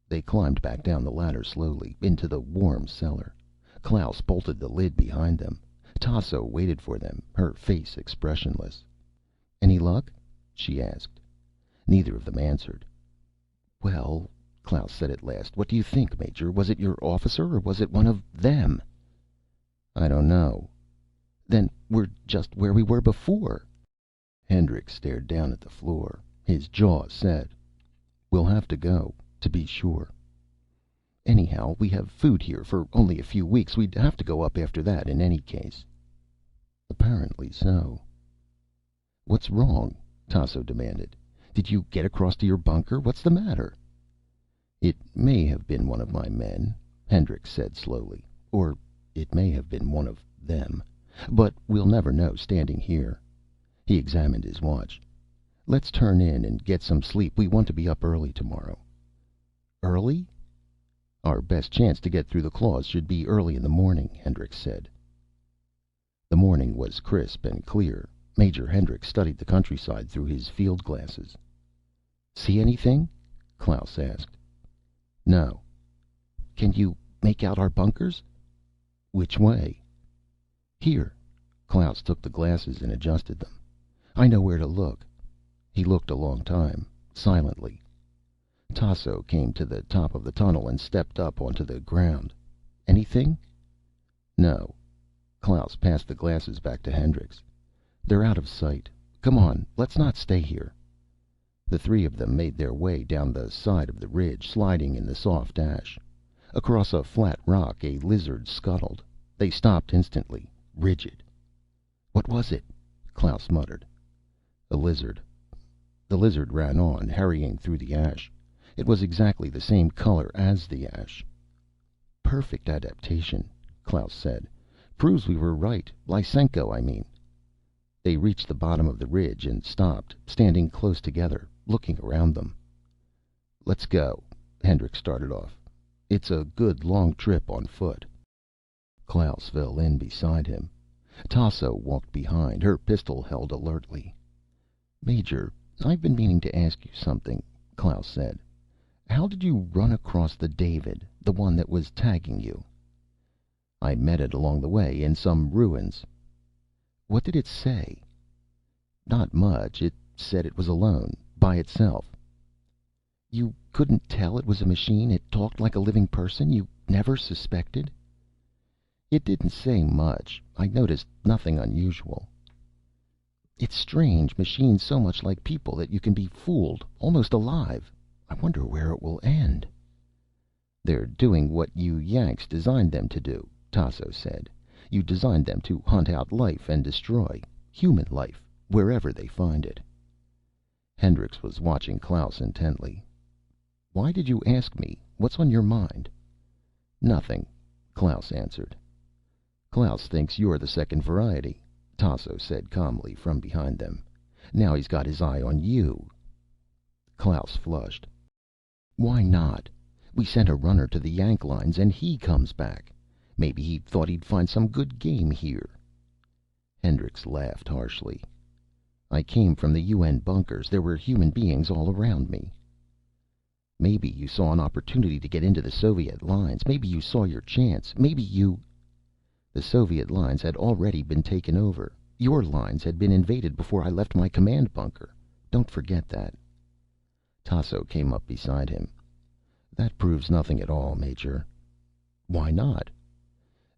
They climbed back down the ladder slowly, into the warm cellar. Klaus bolted the lid behind them. Tasso waited for them, her face expressionless. "Any luck?" she asked. Neither of them answered. "Well," Klaus said at last, "what do you think, Major? Was it your officer or was it one of them?" "I don't know." "Then we're just where we were before." Hendricks stared down at the floor, his jaw set. "We'll have to go, to be sure." "Anyhow, we have food here for only a few weeks. We'd have to go up after that in any case." "Apparently so." "What's wrong?" Tasso demanded. "Did you get across to your bunker? What's the matter?" "It may have been one of my men," Hendricks said slowly. "Or it may have been one of them. But we'll never know standing here." He examined his watch. "Let's turn in and get some sleep. We want to be up early tomorrow." "Early?" "Our best chance to get through the claws should be early in the morning," Hendricks said. The morning was crisp and clear. Major Hendricks studied the countryside through his field glasses. "See anything?" Klaus asked. "No." "Can you make out our bunkers?" "Which way?" "Here." Klaus took the glasses and adjusted them. "I know where to look." He looked a long time, silently. Tasso came to the top of the tunnel and stepped up onto the ground. "Anything?" "No." Klaus passed the glasses back to Hendricks. "They're out of sight. Come on, let's not stay here." The three of them made their way down the side of the ridge, sliding in the soft ash. Across a flat rock a lizard scuttled. They stopped instantly, rigid. "What was it?" Klaus muttered. "A lizard." The lizard ran on, hurrying through the ash. It was exactly the same color as the ash. "Perfect adaptation," Klaus said. "Proves we were right. Lysenko, I mean." They reached the bottom of the ridge and stopped, standing close together, looking around them. "Let's go," Hendricks started off. "It's a good long trip on foot." Klaus fell in beside him. Tasso walked behind, her pistol held alertly. "Major, I've been meaning to ask you something," Klaus said. "How did you run across the David, the one that was tagging you?" "I met it along the way, in some ruins." "What did it say?" "Not much. It said it was alone, by itself." "You couldn't tell it was a machine? It talked like a living person? You never suspected?" "It didn't say much. I noticed nothing unusual." "It's strange. Machines so much like people that you can be fooled, almost alive. I wonder where it will end." "They're doing what you Yanks designed them to do," Tasso said. "You designed them to hunt out life and destroy. Human life, wherever they find it." Hendricks was watching Klaus intently. "Why did you ask me? What's on your mind?" "Nothing," Klaus answered. "Klaus thinks you're the second variety," Tasso said calmly from behind them. "Now he's got his eye on you." Klaus flushed. "Why not? We sent a runner to the Yank lines and he comes back. Maybe he thought he'd find some good game here." Hendricks laughed harshly. "I came from the UN bunkers. There were human beings all around me." Maybe you saw an opportunity to get into the Soviet lines. Maybe you saw your chance. Maybe you The Soviet lines had already been taken over. Your lines had been invaded before I left my command bunker. Don't forget that." Tasso came up beside him. "That proves nothing at all, Major." "Why not?"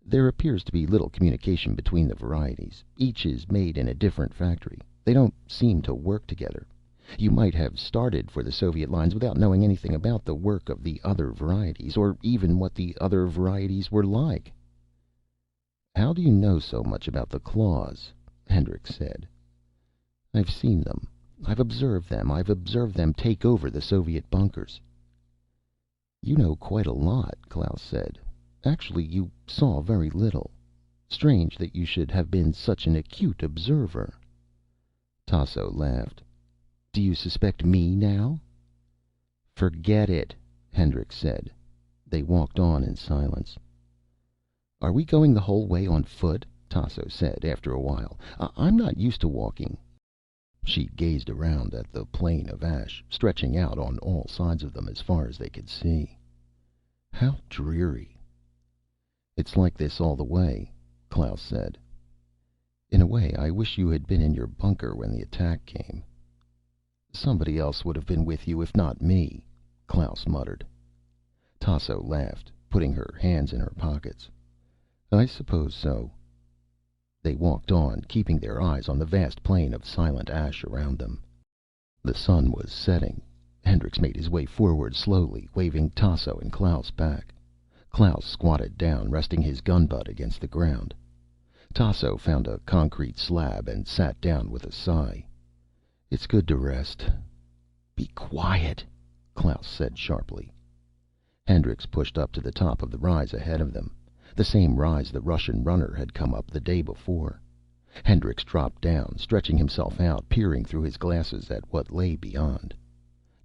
"There appears to be little communication between the varieties. Each is made in a different factory. They don't seem to work together. You might have started for the Soviet lines without knowing anything about the work of the other varieties, or even what the other varieties were like." "How do you know so much about the claws?" Hendricks said. "I've seen them. I've observed them. I've observed them take over the Soviet bunkers." "You know quite a lot," Klaus said. "Actually, you saw very little. Strange that you should have been such an acute observer." Tasso laughed. "Do you suspect me now?" "Forget it," Hendricks said. They walked on in silence. "Are we going the whole way on foot?" Tasso said after a while. "I'm not used to walking." She gazed around at the plain of ash, stretching out on all sides of them as far as they could see. How dreary. "It's like this all the way," Klaus said. "In a way, I wish you had been in your bunker when the attack came." "Somebody else would have been with you if not me," Klaus muttered. Tasso laughed, putting her hands in her pockets. "I suppose so." They walked on, keeping their eyes on the vast plain of silent ash around them. The sun was setting. Hendricks made his way forward slowly, waving Tasso and Klaus back. Klaus squatted down, resting his gun butt against the ground. Tasso found a concrete slab and sat down with a sigh. "It's good to rest." "Be quiet," Klaus said sharply. Hendricks pushed up to the top of the rise ahead of them, the same rise the Russian runner had come up the day before. Hendricks dropped down, stretching himself out, peering through his glasses at what lay beyond.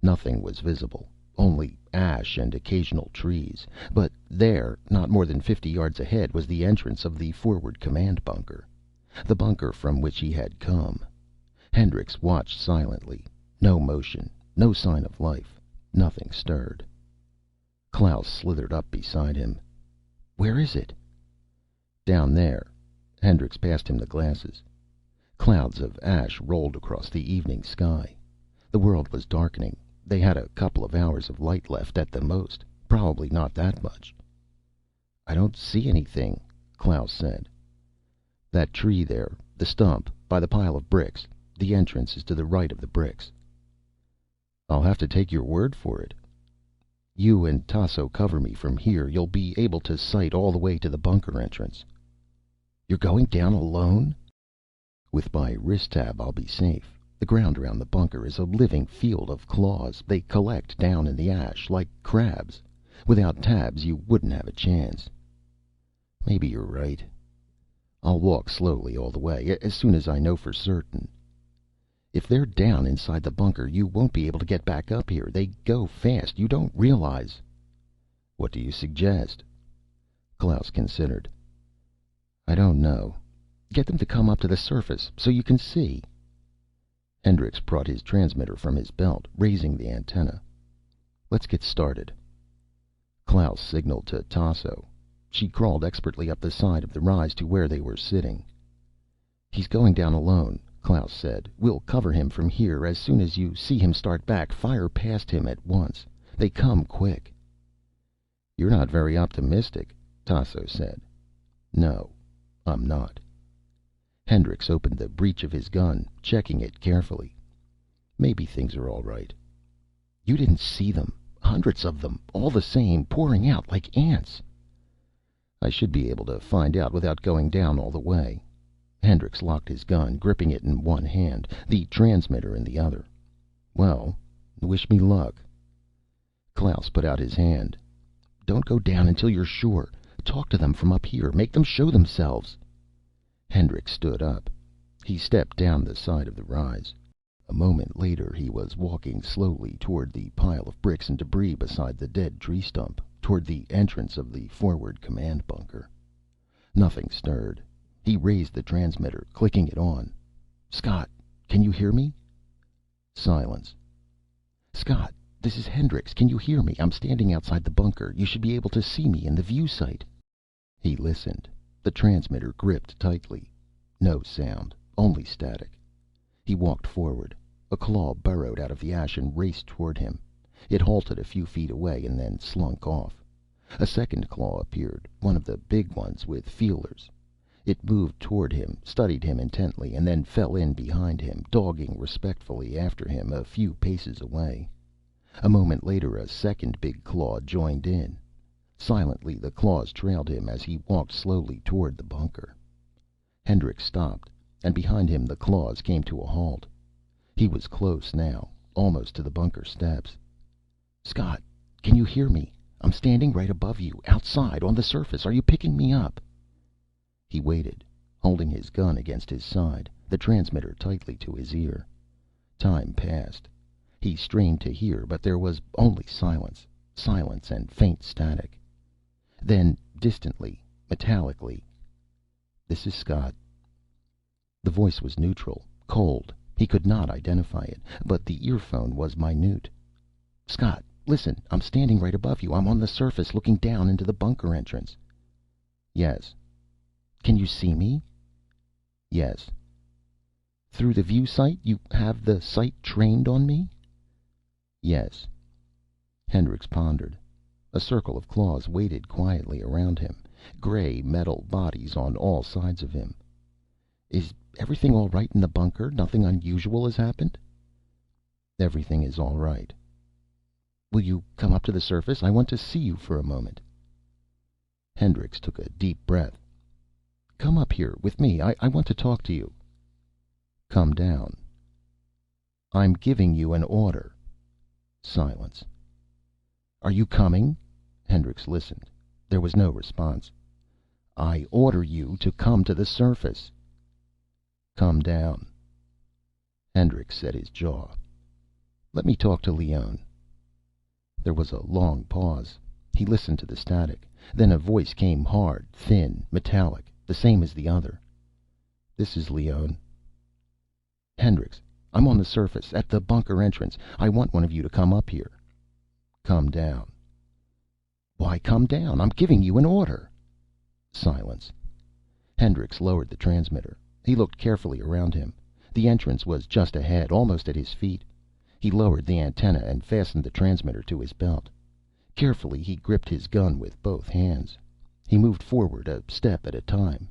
Nothing was visible, only ash and occasional trees. But there, not more than 50 yards ahead, was the entrance of the forward command bunker. The bunker from which he had come. Hendricks watched silently. No motion, no sign of life. Nothing stirred. Klaus slithered up beside him. "Where is it?" "Down there." Hendricks passed him the glasses. Clouds of ash rolled across the evening sky. The world was darkening. They had a couple of hours of light left at the most. Probably not that much. "I don't see anything," Klaus said. "That tree there. The stump. By the pile of bricks. The entrance is to the right of the bricks." "I'll have to take your word for it." "You and Tasso cover me from here. You'll be able to sight all the way to the bunker entrance." "You're going down alone?" "With my wrist tab I'll be safe. The ground around the bunker is a living field of claws. They collect down in the ash, like crabs. Without tabs you wouldn't have a chance." "Maybe you're right." "I'll walk slowly all the way, as soon as I know for certain." "If they're down inside the bunker, you won't be able to get back up here. They go fast. You don't realize." "What do you suggest?" Klaus considered. "I don't know. Get them to come up to the surface, so you can see." Hendricks brought his transmitter from his belt, raising the antenna. "Let's get started." Klaus signaled to Tasso. She crawled expertly up the side of the rise to where they were sitting. "He's going down alone," Klaus said. "We'll cover him from here. As soon as you see him start back, fire past him at once. They come quick." "You're not very optimistic," Tasso said. "No, I'm not." Hendricks opened the breech of his gun, checking it carefully. "Maybe things are all right." "You didn't see them. Hundreds of them, all the same, pouring out like ants." "I should be able to find out without going down all the way." Hendricks locked his gun, gripping it in one hand, the transmitter in the other. "Well, wish me luck." Klaus put out his hand. "Don't go down until you're sure. Talk to them from up here. Make them show themselves." Hendricks stood up. He stepped down the side of the rise. A moment later he was walking slowly toward the pile of bricks and debris beside the dead tree stump, toward the entrance of the forward command bunker. Nothing stirred. He raised the transmitter, clicking it on. "Scott, can you hear me?" Silence. "Scott, This is Hendricks. Can you hear me? I'm standing outside the bunker. You should be able to see me in the view sight. He listened. The transmitter gripped tightly. No sound. Only static. He walked forward. A claw burrowed out of the ash and raced toward him. It halted a few feet away and then slunk off. A second claw appeared, one of the big ones with feelers. It moved toward him, studied him intently, and then fell in behind him, dogging respectfully after him a few paces away. A moment later a second big claw joined in. Silently the claws trailed him as he walked slowly toward the bunker. Hendricks stopped, and behind him the claws came to a halt. He was close now, almost to the bunker steps. "Scott, can you hear me? I'm standing right above you, outside, on the surface. Are you picking me up?" He waited, holding his gun against his side, the transmitter tightly to his ear. Time passed. He strained to hear, but there was only silence. Silence and faint static. Then, distantly, metallically, "This is Scott." The voice was neutral, cold. He could not identify it, but the earphone was minute. "Scott, listen. I'm standing right above you. I'm on the surface, looking down into the bunker entrance." "Yes." "Can you see me?" "Yes." "Through the view sight? You have the sight trained on me?" "Yes." Hendricks pondered. A circle of claws waited quietly around him, gray metal bodies on all sides of him. "Is everything all right in the bunker? Nothing unusual has happened?" "Everything is all right." "Will you come up to the surface? I want to see you for a moment." Hendricks took a deep breath. "Come up here with me. I want to talk to you." "Come down." "I'm giving you an order." Silence. "Are you coming?" Hendricks listened. There was no response. "I order you to come to the surface." "Come down." Hendricks set his jaw. "Let me talk to Leone." There was a long pause. He listened to the static. Then a voice came, hard, thin, metallic, the same as the other. "This is Leone." "Hendricks, I'm on the surface, at the bunker entrance. I want one of you to come up here." "Come down." "Why come down? I'm giving you an order." Silence. Hendricks lowered the transmitter. He looked carefully around him. The entrance was just ahead, almost at his feet. He lowered the antenna and fastened the transmitter to his belt. Carefully he gripped his gun with both hands. He moved forward, a step at a time.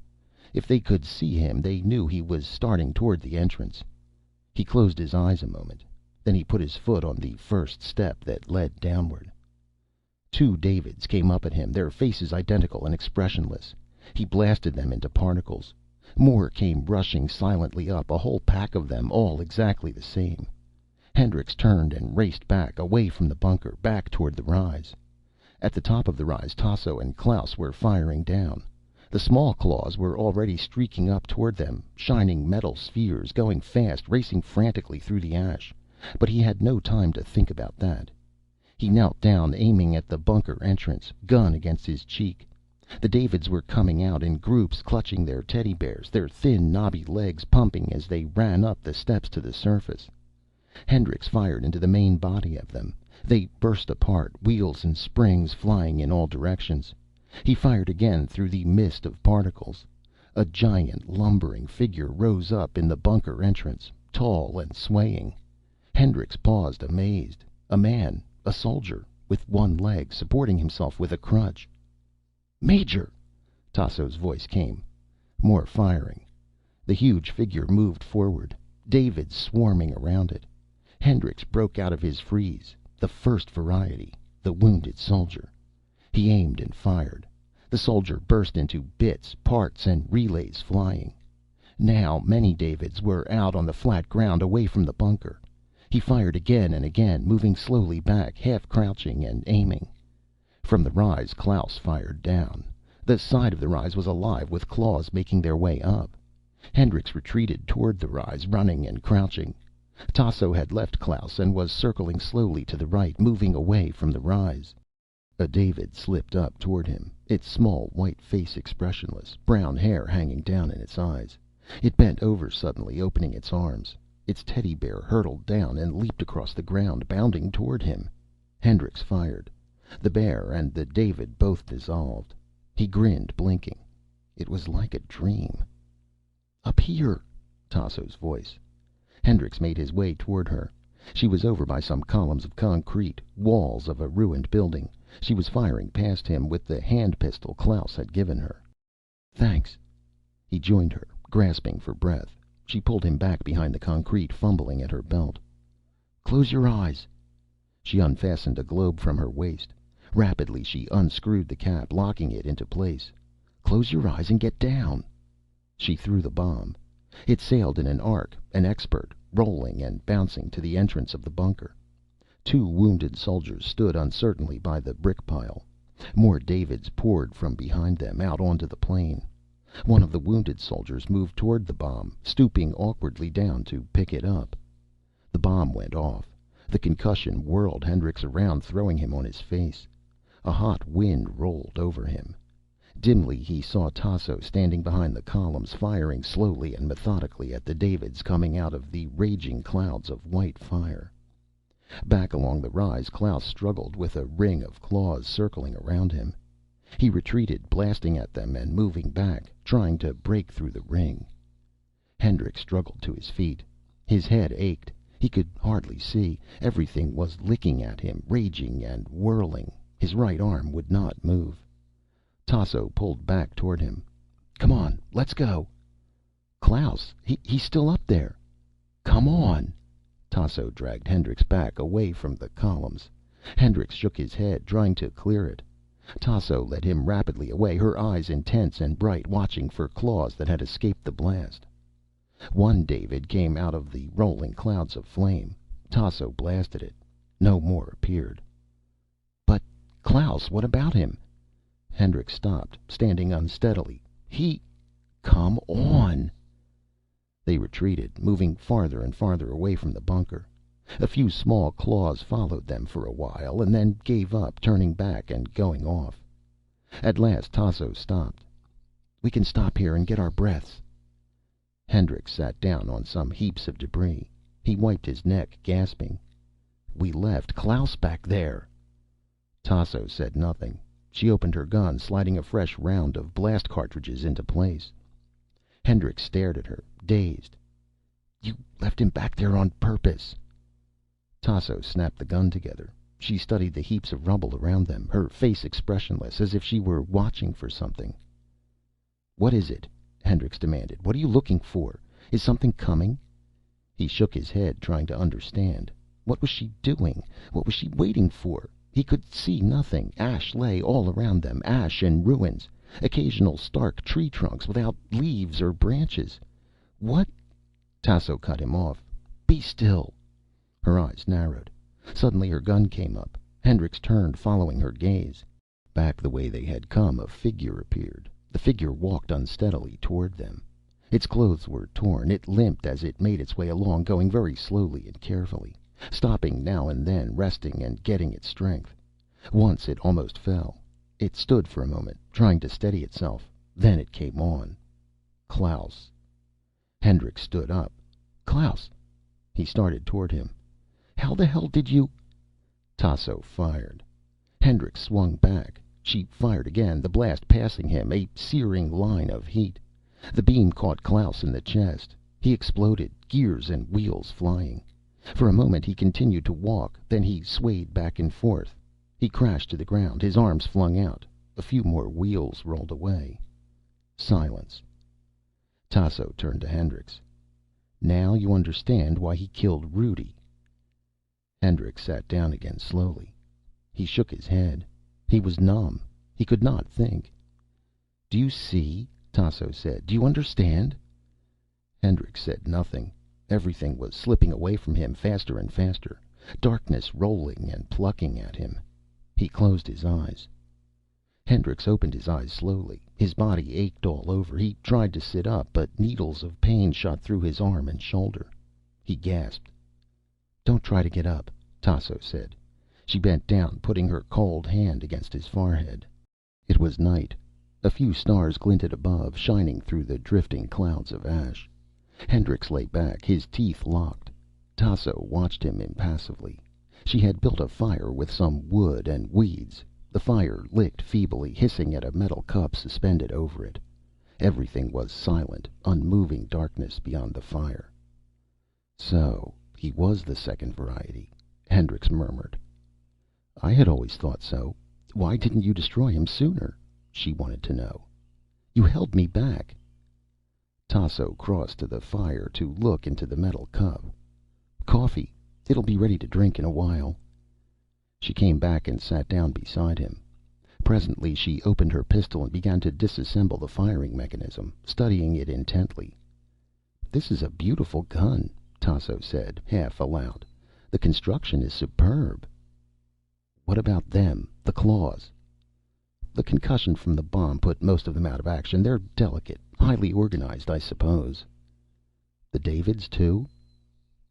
If they could see him, they knew he was starting toward the entrance. He closed his eyes a moment. Then he put his foot on the first step that led downward. Two Davids came up at him, their faces identical and expressionless. He blasted them into particles. More came rushing silently up, a whole pack of them, all exactly the same. Hendricks turned and raced back, away from the bunker, back toward the rise. At the top of the rise, Tasso and Klaus were firing down. The small claws were already streaking up toward them, shining metal spheres, going fast, racing frantically through the ash. But he had no time to think about that. He knelt down, aiming at the bunker entrance, gun against his cheek. The Davids were coming out in groups, clutching their teddy bears, their thin, knobby legs pumping as they ran up the steps to the surface. Hendricks fired into the main body of them. They burst apart, wheels and springs flying in all directions. He fired again through the mist of particles. A giant, lumbering figure rose up in the bunker entrance, tall and swaying. Hendricks paused, amazed. A man, a soldier, with one leg, supporting himself with a crutch. "Major!" Tasso's voice came. More firing. The huge figure moved forward, Davids swarming around it. Hendricks broke out of his freeze. The first variety, the wounded soldier. He aimed and fired. The soldier burst into bits, parts and relays flying. Now many Davids were out on the flat ground, away from the bunker. He fired again and again, moving slowly back, half crouching and aiming. From the rise, Klaus fired down. The side of the rise was alive with claws making their way up. Hendricks retreated toward the rise, running and crouching. Tasso had left Klaus and was circling slowly to the right, moving away from the rise. A David slipped up toward him, its small white face expressionless, brown hair hanging down in its eyes. It bent over suddenly, opening its arms. Its teddy bear hurtled down and leaped across the ground, bounding toward him. Hendricks fired. The bear and the David both dissolved. He grinned, blinking. It was like a dream. "Up here!" Tasso's voice. Hendricks made his way toward her. She was over by some columns of concrete, walls of a ruined building. She was firing past him with the hand pistol Klaus had given her. "Thanks." He joined her, grasping for breath. She pulled him back behind the concrete, fumbling at her belt. "Close your eyes." She unfastened a globe from her waist. Rapidly she unscrewed the cap, locking it into place. "Close your eyes and get down." She threw the bomb. It sailed in an arc, an expert, rolling and bouncing to the entrance of the bunker. 2 wounded soldiers stood uncertainly by the brick pile. More Davids poured from behind them, out onto the plain. One of the wounded soldiers moved toward the bomb, stooping awkwardly down to pick it up. The bomb went off. The concussion whirled Hendricks around, throwing him on his face. A hot wind rolled over him. Dimly he saw Tasso standing behind the columns, firing slowly and methodically at the Davids coming out of the raging clouds of white fire. Back along the rise, Klaus struggled with a ring of claws circling around him. He retreated, blasting at them and moving back, trying to break through the ring. Hendricks struggled to his feet. His head ached. He could hardly see. Everything was licking at him, raging and whirling. His right arm would not move. Tasso pulled back toward him. "Come on, let's go." "Klaus, he's still up there." "Come on." Tasso dragged Hendricks back, away from the columns. Hendricks shook his head, trying to clear it. Tasso led him rapidly away, her eyes intense and bright, watching for claws that had escaped the blast. One David came out of the rolling clouds of flame. Tasso blasted it. No more appeared. "But Klaus, what about him?" Hendricks stopped, standing unsteadily. "Come on." They retreated, moving farther and farther away from the bunker. A few small claws followed them for a while, and then gave up, turning back and going off. At last Tasso stopped. "We can stop here and get our breaths." Hendricks sat down on some heaps of debris. He wiped his neck, gasping. "We left Klaus back there." Tasso said nothing. She opened her gun, sliding a fresh round of blast cartridges into place. Hendricks stared at her, dazed. "You left him back there on purpose." Tasso snapped the gun together. She studied the heaps of rubble around them, her face expressionless, as if she were watching for something. "What is it?" Hendricks demanded. "What are you looking for? Is something coming?" He shook his head, trying to understand. What was she doing? What was she waiting for? He could see nothing. Ash lay all around them, ash and ruins. Occasional stark tree trunks without leaves or branches. "What?" Tasso cut him off. "Be still." Her eyes narrowed. Suddenly her gun came up. Hendricks turned, following her gaze. Back the way they had come, a figure appeared. The figure walked unsteadily toward them. Its clothes were torn. It limped as it made its way along, going very slowly and carefully, stopping now and then, resting and getting its strength. Once it almost fell. It stood for a moment, trying to steady itself. Then it came on. Klaus. Hendricks stood up. "Klaus." He started toward him. "How the hell did you—" Tasso fired. Hendricks swung back. She fired again, the blast passing him, a searing line of heat. The beam caught Klaus in the chest. He exploded, gears and wheels flying. For a moment he continued to walk, then he swayed back and forth. He crashed to the ground, his arms flung out. A few more wheels rolled away. Silence. Tasso turned to Hendricks. "Now you understand why he killed Rudi." Hendricks sat down again slowly. He shook his head. He was numb. He could not think. "Do you see?" Tasso said. "Do you understand?" Hendricks said nothing. Everything was slipping away from him, faster and faster. Darkness rolling and plucking at him. He closed his eyes. Hendricks opened his eyes slowly. His body ached all over. He tried to sit up, but needles of pain shot through his arm and shoulder. He gasped. "Don't try to get up," Tasso said. She bent down, putting her cold hand against his forehead. It was night. A few stars glinted above, shining through the drifting clouds of ash. Hendricks lay back, his teeth locked. Tasso watched him impassively. She had built a fire with some wood and weeds. The fire licked feebly, hissing at a metal cup suspended over it. Everything was silent, unmoving darkness beyond the fire. So he was the second variety, Hendricks murmured. I had always thought so. Why didn't you destroy him sooner? She wanted to know. You held me back. Tasso crossed to the fire to look into the metal cup. Coffee. It'll be ready to drink in a while. She came back and sat down beside him. Presently she opened her pistol and began to disassemble the firing mechanism, studying it intently. This is a beautiful gun, Tasso said, half aloud. The construction is superb. What about them, the claws? The concussion from the bomb put most of them out of action. They're delicate, highly organized, I suppose. The Davids, too?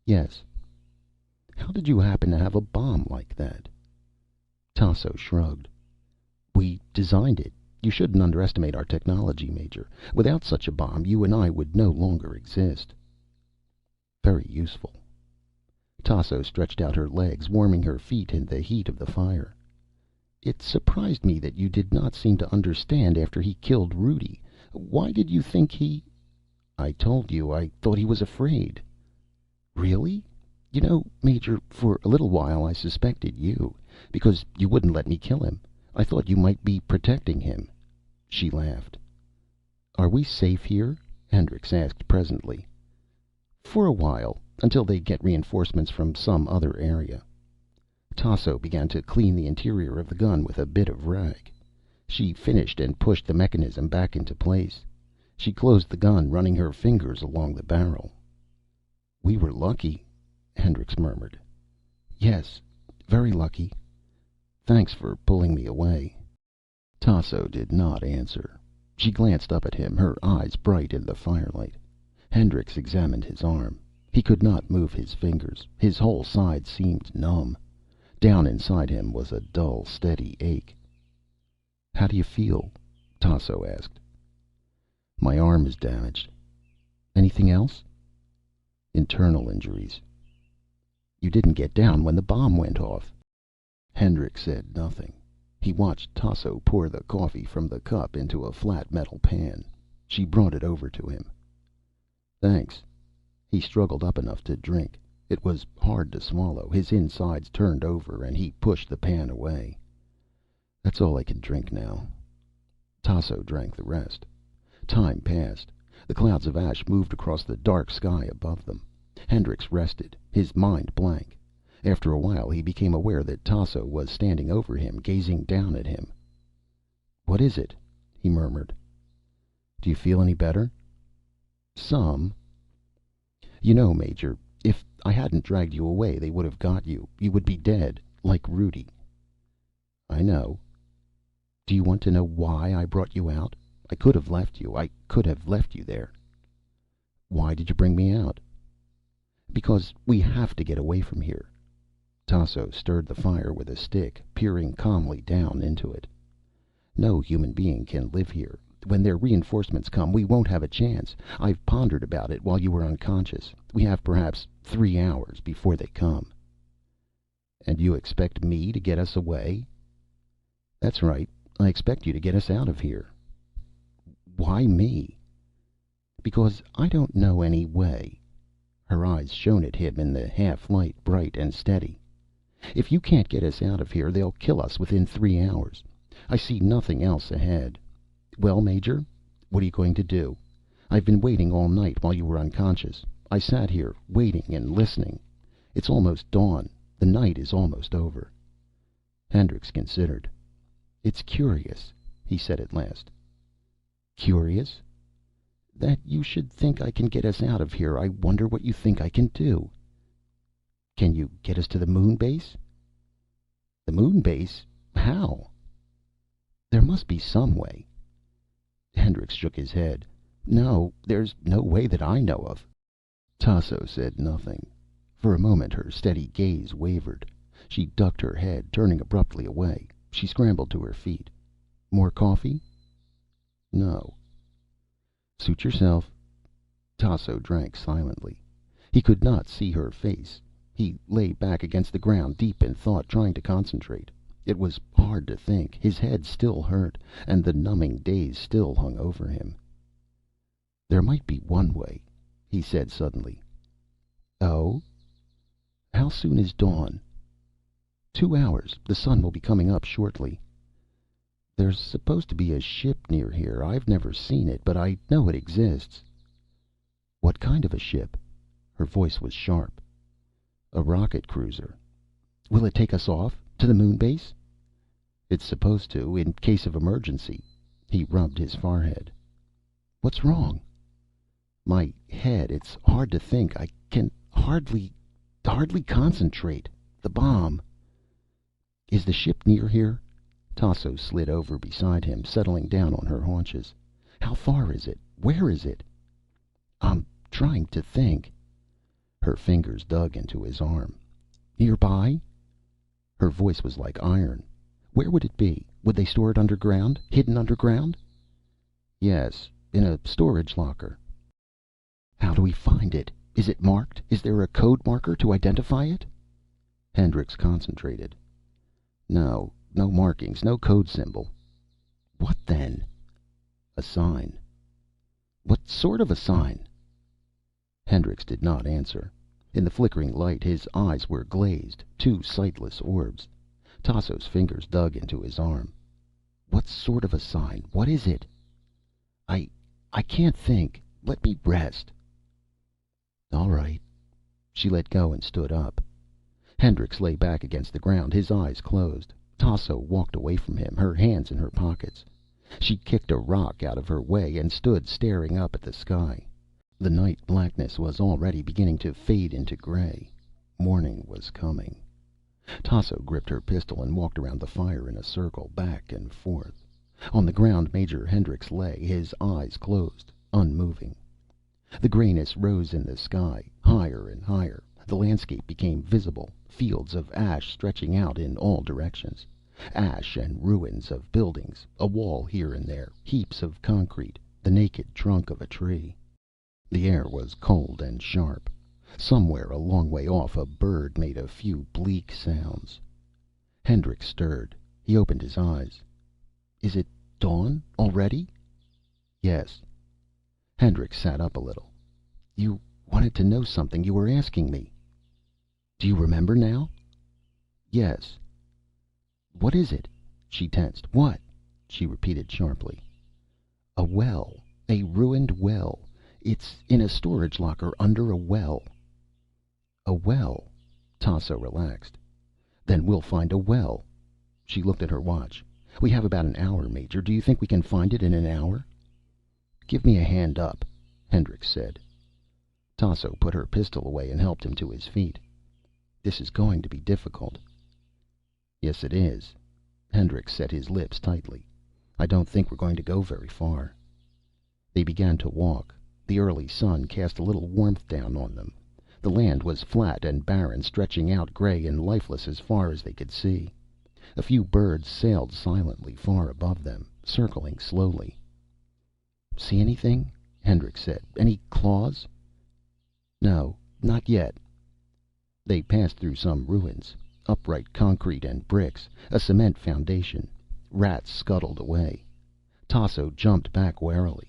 Yes. How did you happen to have a bomb like that? Tasso shrugged. We designed it. You shouldn't underestimate our technology, Major. Without such a bomb, you and I would no longer exist. Very useful. Tasso stretched out her legs, warming her feet in the heat of the fire. It surprised me that you did not seem to understand after he killed Rudy. Why did you think he... I told you I thought he was afraid. Really? You know, Major, for a little while I suspected you, because you wouldn't let me kill him. I thought you might be protecting him. She laughed. Are we safe here? Hendricks asked presently. For a while, until they get reinforcements from some other area. Tasso began to clean the interior of the gun with a bit of rag. She finished and pushed the mechanism back into place. She closed the gun, running her fingers along the barrel. We were lucky, Hendricks murmured. Yes, very lucky. Thanks for pulling me away. Tasso did not answer. She glanced up at him, her eyes bright in the firelight. Hendricks examined his arm. He could not move his fingers. His whole side seemed numb. Down inside him was a dull, steady ache. How do you feel? Tasso asked. My arm is damaged. Anything else? Internal injuries. You didn't get down when the bomb went off. Hendricks said nothing. He watched Tasso pour the coffee from the cup into a flat metal pan. She brought it over to him. Thanks. He struggled up enough to drink. It was hard to swallow. His insides turned over, and he pushed the pan away. That's all I can drink now. Tasso drank the rest. Time passed. The clouds of ash moved across the dark sky above them. Hendricks rested, his mind blank. After a while he became aware that Tasso was standing over him, gazing down at him. What is it? He murmured. Do you feel any better? Some. You know, Major, if I hadn't dragged you away, they would have got you. You would be dead, like Rudy. I know. Do you want to know why I brought you out? I could have left you. I could have left you there. Why did you bring me out? Because we have to get away from here. Tasso stirred the fire with a stick, peering calmly down into it. No human being can live here. When their reinforcements come, we won't have a chance. I've pondered about it while you were unconscious. We have perhaps 3 hours before they come. And you expect me to get us away? That's right. I expect you to get us out of here. Why me? Because I don't know any way. Her eyes shone at him in the half-light, bright and steady. If you can't get us out of here, they'll kill us within 3 hours. I see nothing else ahead. Well, Major, what are you going to do? I've been waiting all night while you were unconscious. I sat here, waiting and listening. It's almost dawn. The night is almost over. Hendricks considered. It's curious, he said at last. Curious? That you should think I can get us out of here. I wonder what you think I can do. Can you get us to the moon base? The moon base? How? There must be some way. Hendricks shook his head. No, there's no way that I know of. Tasso said nothing. For a moment her steady gaze wavered. She ducked her head, turning abruptly away. She scrambled to her feet. More coffee? No. Suit yourself. Tasso drank silently. He could not see her face. He lay back against the ground, deep in thought, trying to concentrate. It was hard to think. His head still hurt, and the numbing daze still hung over him. "There might be one way," he said suddenly. "Oh? How soon is dawn?" "2 hours. The sun will be coming up shortly." "There's supposed to be a ship near here. I've never seen it, but I know it exists." "What kind of a ship?" Her voice was sharp. "A rocket cruiser." "Will it take us off? To the moon base?" "It's supposed to, in case of emergency." He rubbed his forehead. "What's wrong?" "My head. It's hard to think. I can hardly concentrate. The bomb." "Is the ship near here?" Tasso slid over beside him, settling down on her haunches. "How far is it? Where is it?" "I'm trying to think." Her fingers dug into his arm. "Nearby?" Her voice was like iron. "Where would it be? Would they store it underground? Hidden underground?" "Yes, in a storage locker." "How do we find it? Is it marked? Is there a code marker to identify it?" Hendricks concentrated. "No. No markings. No code symbol." "What then?" "A sign." "What sort of a sign?" Hendricks did not answer. In the flickering light his eyes were glazed, two sightless orbs. Tasso's fingers dug into his arm. "What sort of a sign? What is it?" I can't think. Let me rest." "All right." She let go and stood up. Hendricks lay back against the ground, his eyes closed. Tasso walked away from him, her hands in her pockets. She kicked a rock out of her way and stood staring up at the sky. The night blackness was already beginning to fade into gray. Morning was coming. Tasso gripped her pistol and walked around the fire in a circle, back and forth. On the ground Major Hendricks lay, his eyes closed, unmoving. The grayness rose in the sky, higher and higher. The landscape became visible, fields of ash stretching out in all directions. Ash and ruins of buildings, a wall here and there, heaps of concrete, the naked trunk of a tree. The air was cold and sharp. Somewhere a long way off a bird made a few bleak sounds. Hendricks stirred. He opened his eyes. "Is it dawn already?" "Yes." Hendricks sat up a little. "You wanted to know something. You were asking me." "Do you remember now?" "Yes." "What is it?" She tensed. "What?" She repeated sharply. "A well. A ruined well. It's in a storage locker under a well." "A well?" Tasso relaxed. "Then we'll find a well." She looked at her watch. "We have about an hour, Major. Do you think we can find it in an hour?" "Give me a hand up," Hendricks said. Tasso put her pistol away and helped him to his feet. "This is going to be difficult." "Yes, it is." Hendricks set his lips tightly. "I don't think we're going to go very far." They began to walk. The early sun cast a little warmth down on them. The land was flat and barren, stretching out gray and lifeless as far as they could see. A few birds sailed silently far above them, circling slowly. "See anything?" Hendricks said. "Any claws?" "No, not yet." They passed through some ruins. Upright concrete and bricks. A cement foundation. Rats scuttled away. Tasso jumped back warily.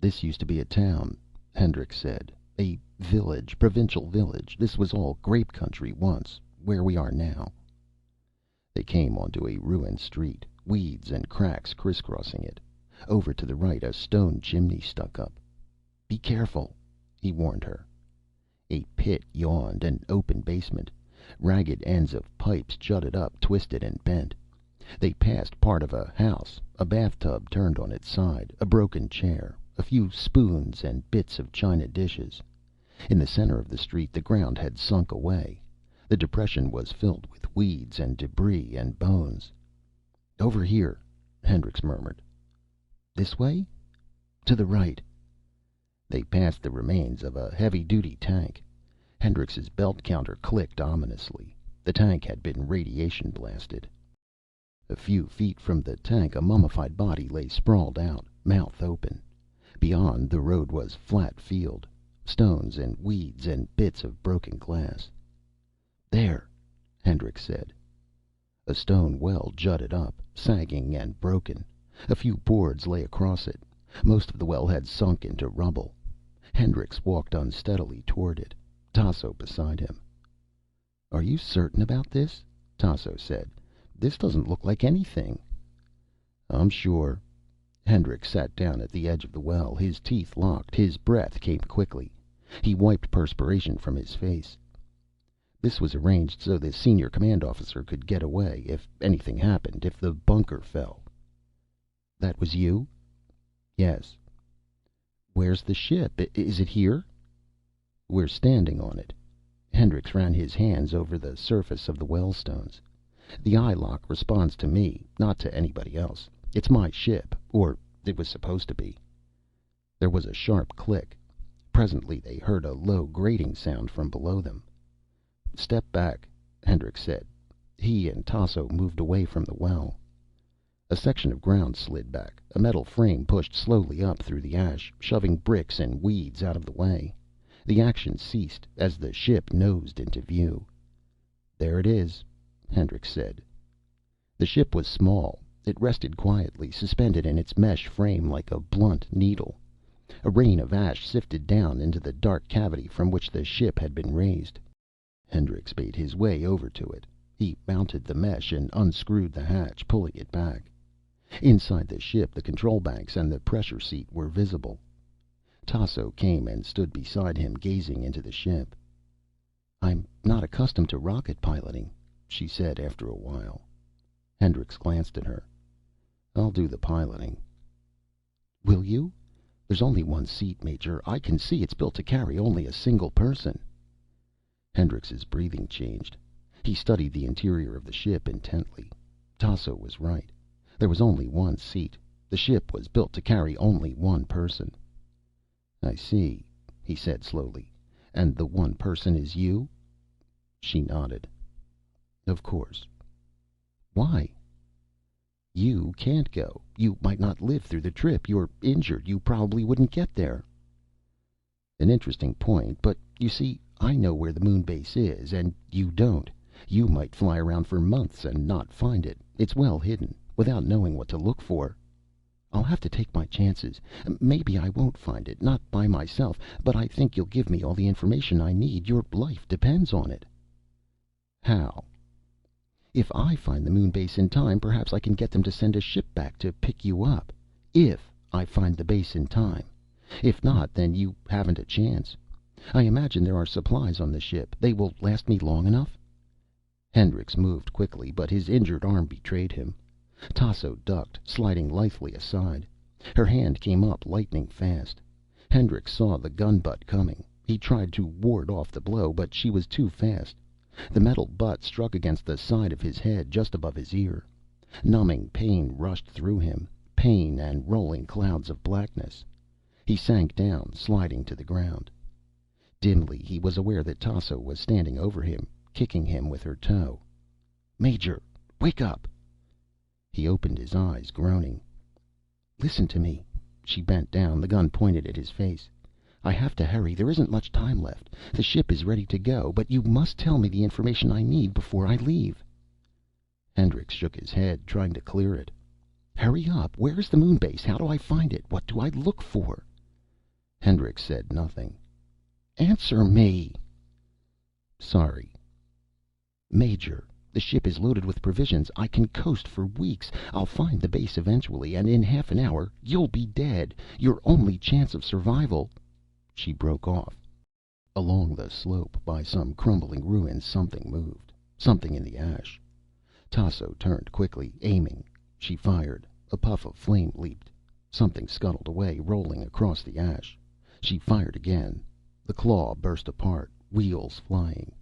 "This used to be a town," Hendricks said. "A village, provincial village. This was all grape country once, where we are now." They came onto a ruined street, weeds and cracks crisscrossing it. Over to the right a stone chimney stuck up. "Be careful," he warned her. A pit yawned, an open basement. Ragged ends of pipes jutted up, twisted and bent. They passed part of a house, a bathtub turned on its side, a broken chair, a few spoons and bits of china dishes. In the center of the street the ground had sunk away. The depression was filled with weeds and debris and bones. "Over here," Hendricks murmured. "This way?" "To the right." They passed the remains of a heavy-duty tank. Hendrix's belt counter clicked ominously. The tank had been radiation blasted. A few feet from the tank a mummified body lay sprawled out, mouth open. Beyond, the road was flat field. Stones and weeds and bits of broken glass. "There," Hendricks said. A stone well jutted up, sagging and broken. A few boards lay across it. Most of the well had sunk into rubble. Hendricks walked unsteadily toward it, Tasso beside him. "Are you certain about this?" Tasso said. "This doesn't look like anything." "I'm sure." Hendricks sat down at the edge of the well, his teeth locked. His breath came quickly. He wiped perspiration from his face. "This was arranged so the senior command officer could get away, if anything happened, if the bunker fell." "That was you?" "Yes." "Where's the ship? Is it here?" "We're standing on it." Hendricks ran his hands over the surface of the well stones. "The eye lock responds to me, not to anybody else. It's my ship, or it was supposed to be." There was a sharp click. Presently they heard a low grating sound from below them. "Step back," Hendricks said. He and Tasso moved away from the well. A section of ground slid back. A metal frame pushed slowly up through the ash, shoving bricks and weeds out of the way. The action ceased as the ship nosed into view. "There it is," Hendricks said. The ship was small. It rested quietly, suspended in its mesh frame like a blunt needle. A rain of ash sifted down into the dark cavity from which the ship had been raised. Hendricks made his way over to it. He mounted the mesh and unscrewed the hatch, pulling it back. Inside the ship, the control banks and the pressure seat were visible. Tasso came and stood beside him, gazing into the ship. "I'm not accustomed to rocket piloting," she said after a while. Hendricks glanced at her. "I'll do the piloting." "Will you? There's only one seat, Major. I can see it's built to carry only a single person." Hendricks' breathing changed. He studied the interior of the ship intently. Tasso was right. There was only one seat. The ship was built to carry only one person. "I see," he said slowly. "And the one person is you?" She nodded. "Of course." "Why?" "You can't go. You might not live through the trip. You're injured. You probably wouldn't get there." "An interesting point. But you see, I know where the moon base is, and you don't. You might fly around for months and not find it. It's well hidden, without knowing what to look for." "I'll have to take my chances. Maybe I won't find it, not by myself, but I think you'll give me all the information I need. Your life depends on it." "How?" "If I find the moon base in time, perhaps I can get them to send a ship back to pick you up. If I find the base in time. If not, then you haven't a chance. I imagine there are supplies on the ship. They will last me long enough?" Hendricks moved quickly, but his injured arm betrayed him. Tasso ducked, sliding lithely aside. Her hand came up lightning fast. Hendricks saw the gun butt coming. He tried to ward off the blow, but she was too fast. The metal butt struck against the side of his head, just above his ear. Numbing pain rushed through him, pain and rolling clouds of blackness. He sank down, sliding to the ground. Dimly he was aware that Tasso was standing over him, kicking him with her toe. "Major, wake up!" He opened his eyes, groaning. "Listen to me." She bent down, the gun pointed at his face. "I have to hurry. There isn't much time left. The ship is ready to go, but you must tell me the information I need before I leave." Hendricks shook his head, trying to clear it. "Hurry up. Where is the moon base? How do I find it? What do I look for?" Hendricks said nothing. "Answer me." "Sorry." "Major, the ship is loaded with provisions. I can coast for weeks. I'll find the base eventually, and in half an hour you'll be dead. Your only chance of survival—" She broke off. Along the slope, by some crumbling ruins, something moved. Something in the ash. Tasso turned quickly, aiming. She fired. A puff of flame leaped. Something scuttled away, rolling across the ash. She fired again. The claw burst apart, wheels flying.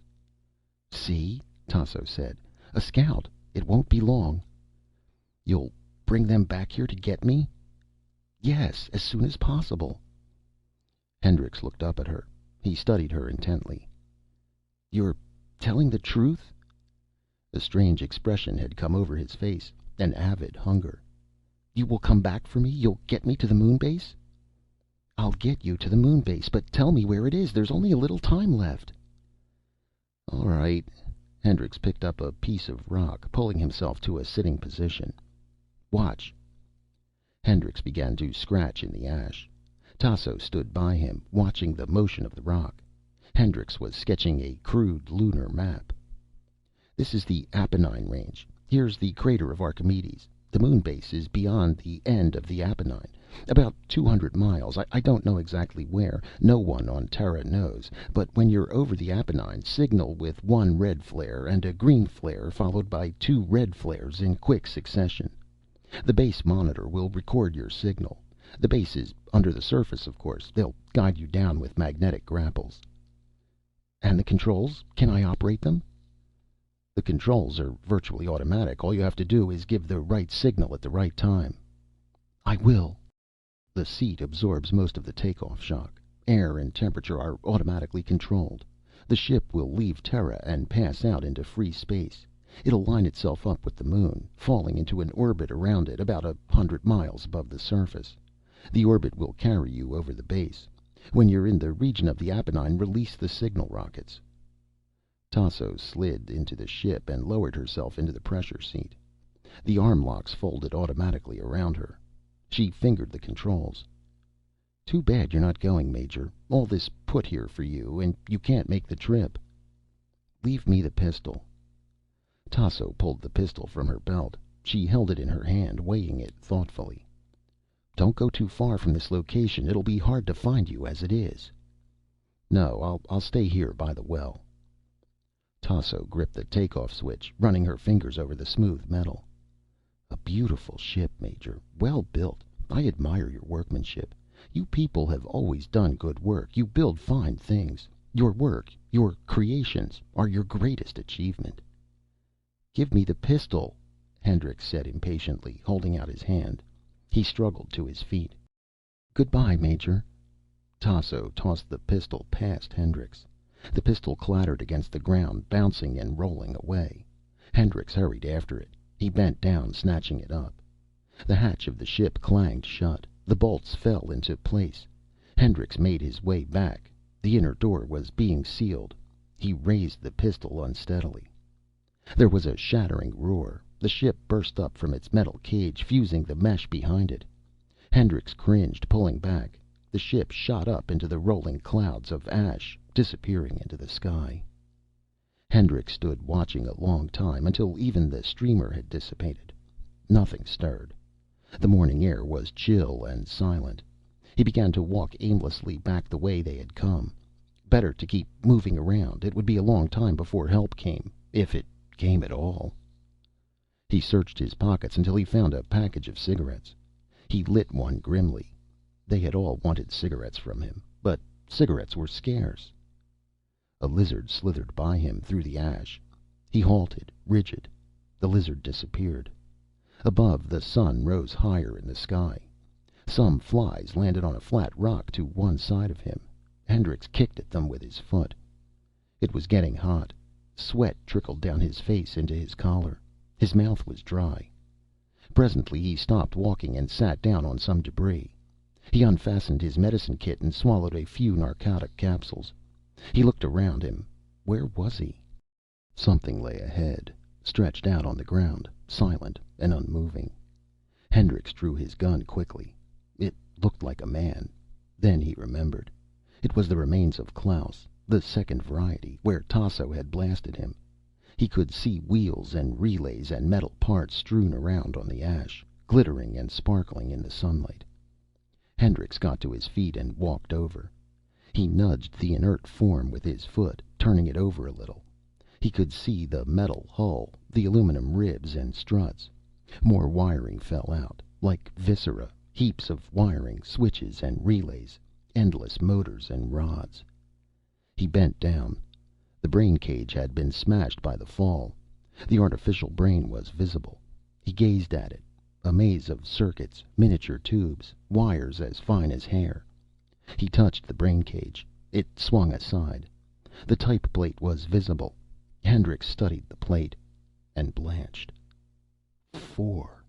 "See?" Tasso said. "A scout. It won't be long." "You'll bring them back here to get me?" "Yes, as soon as possible." Hendricks looked up at her. He studied her intently. "You're telling the truth?" A strange expression had come over his face, an avid hunger. "You will come back for me? You'll get me to the moon base?" "I'll get you to the moon base, but tell me where it is. There's only a little time left." "All right." Hendricks picked up a piece of rock, pulling himself to a sitting position. "Watch." Hendricks began to scratch in the ash. Tasso stood by him, watching the motion of the rock. Hendricks was sketching a crude lunar map. "This is the Apennine Range. Here's the crater of Archimedes. The moon base is beyond the end of the Apennine. About 200 miles. I don't know exactly where. No one on Terra knows. But when you're over the Apennine, signal with one red flare and a green flare, followed by two red flares in quick succession. The base monitor will record your signal. The base is under the surface, of course. They'll guide you down with magnetic grapples." "And the controls? Can I operate them?" "The controls are virtually automatic. All you have to do is give the right signal at the right time." "I will." The seat absorbs most of the takeoff shock. Air and temperature are automatically controlled. The ship will leave Terra and pass out into free space. It'll line itself up with the moon, falling into an orbit around it about 100 miles above the surface. The orbit will carry you over the base. When you're in the region of the Apennine, release the signal rockets." Tasso slid into the ship and lowered herself into the pressure seat. The arm locks folded automatically around her. She fingered the controls. "Too bad you're not going, Major. All this put here for you, and you can't make the trip." "Leave me the pistol." Tasso pulled the pistol from her belt. She held it in her hand, weighing it thoughtfully. "Don't go too far from this location. It'll be hard to find you as it is." "No, I'll stay here by the well." Tasso gripped the takeoff switch, running her fingers over the smooth metal. "A beautiful ship, Major. Well built. I admire your workmanship. You people have always done good work. You build fine things. Your work, your creations, are your greatest achievement." "Give me the pistol," Hendricks said impatiently, holding out his hand. He struggled to his feet. "Goodbye, Major." Tasso tossed the pistol past Hendricks. The pistol clattered against the ground, bouncing and rolling away. Hendricks hurried after it. He bent down, snatching it up. The hatch of the ship clanged shut. The bolts fell into place. Hendricks made his way back. The inner door was being sealed. He raised the pistol unsteadily. There was a shattering roar. The ship burst up from its metal cage, fusing the mesh behind it. Hendricks cringed, pulling back. The ship shot up into the rolling clouds of ash, disappearing into the sky. Hendricks stood watching a long time, until even the streamer had dissipated. Nothing stirred. The morning air was chill and silent. He began to walk aimlessly back the way they had come. Better to keep moving around. It would be a long time before help came, if it came at all. He searched his pockets until he found a package of cigarettes. He lit one grimly. They had all wanted cigarettes from him, but cigarettes were scarce. A lizard slithered by him through the ash. He halted, rigid. The lizard disappeared. Above, the sun rose higher in the sky. Some flies landed on a flat rock to one side of him. Hendricks kicked at them with his foot. It was getting hot. Sweat trickled down his face into his collar. His mouth was dry. Presently he stopped walking and sat down on some debris. He unfastened his medicine kit and swallowed a few narcotic capsules. He looked around him. Where was he? Something lay ahead, stretched out on the ground, silent and unmoving. Hendricks drew his gun quickly. It looked like a man. Then he remembered. It was the remains of Klaus, the second variety, where Tasso had blasted him. He could see wheels and relays and metal parts strewn around on the ash, glittering and sparkling in the sunlight. Hendricks got to his feet and walked over. He nudged the inert form with his foot, turning it over a little. He could see the metal hull, the aluminum ribs and struts. More wiring fell out, like viscera, heaps of wiring, switches and relays, endless motors and rods. He bent down. The brain cage had been smashed by the fall. The artificial brain was visible. He gazed at it. A maze of circuits, miniature tubes, wires as fine as hair. He touched the brain cage. It swung aside. The type plate was visible. Hendricks studied the plate and blanched. 4.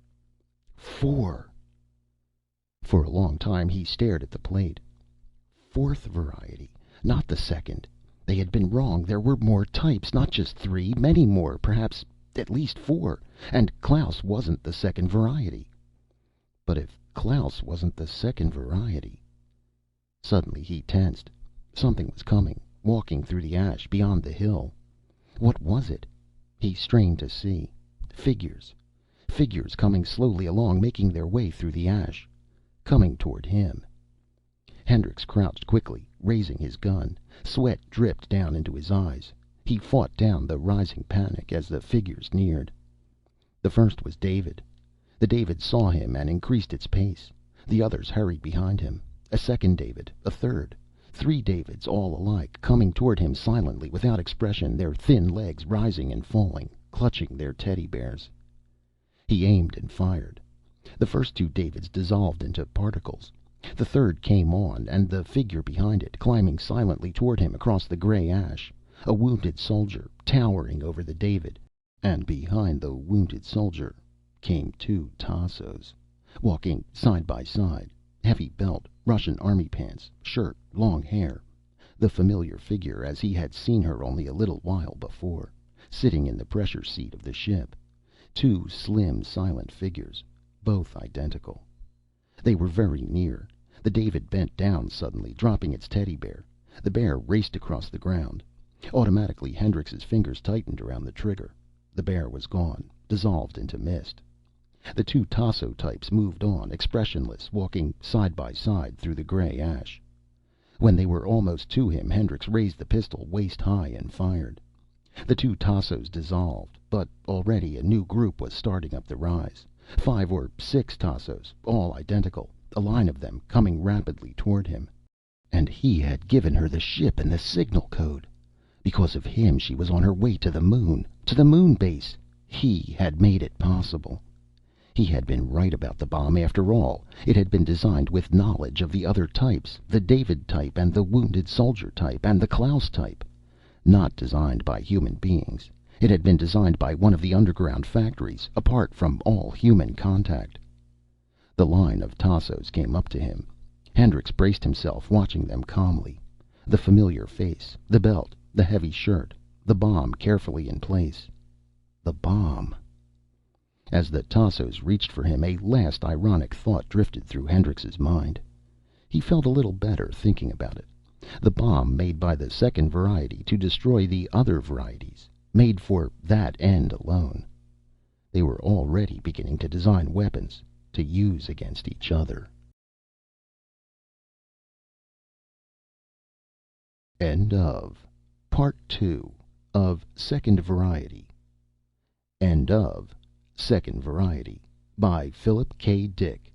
For a long time he stared at the plate. Fourth variety, not the second. They had been wrong. There were more types, not just three, many more, perhaps at least four. And Klaus wasn't the second variety. But if Klaus wasn't the second variety... Suddenly he tensed. Something was coming, walking through the ash beyond the hill. What was it? He strained to see. Figures. Figures coming slowly along, making their way through the ash. Coming toward him. Hendricks crouched quickly, raising his gun. Sweat dripped down into his eyes. He fought down the rising panic as the figures neared. The first was David. The David saw him and increased its pace. The others hurried behind him. A second David, a third. Three Davids, all alike, coming toward him silently, without expression, their thin legs rising and falling, clutching their teddy bears. He aimed and fired. The first two Davids dissolved into particles. The third came on, and the figure behind it, climbing silently toward him across the gray ash. A wounded soldier, towering over the David. And behind the wounded soldier came two Tassos, walking side by side. Heavy belt, Russian army pants, shirt, long hair. The familiar figure as he had seen her only a little while before, sitting in the pressure seat of the ship. Two slim, silent figures, both identical. They were very near. The David bent down suddenly, dropping its teddy bear. The bear raced across the ground. Automatically, Hendrix's fingers tightened around the trigger. The bear was gone, dissolved into mist. The two Tasso types moved on, expressionless, walking side by side through the gray ash. When they were almost to him, Hendricks raised the pistol waist high and fired. The two Tassos dissolved, but already a new group was starting up the rise. 5 or 6 Tassos, all identical, a line of them coming rapidly toward him. And he had given her the ship and the signal code. Because of him, she was on her way to the moon base. He had made it possible. He had been right about the bomb after all. It had been designed with knowledge of the other types, the David type and the wounded soldier type and the Klaus type. Not designed by human beings. It had been designed by one of the underground factories, apart from all human contact. The line of Tassos came up to him. Hendricks braced himself, watching them calmly. The familiar face, the belt, the heavy shirt, the bomb carefully in place. The bomb. As the Tassos reached for him, a last ironic thought drifted through Hendrix's mind. He felt a little better thinking about it. The bomb made by the second variety to destroy the other varieties. Made for that end alone. They were already beginning to design weapons to use against each other. End of Part 2 of Second Variety. End of Second Variety by Philip K. Dick.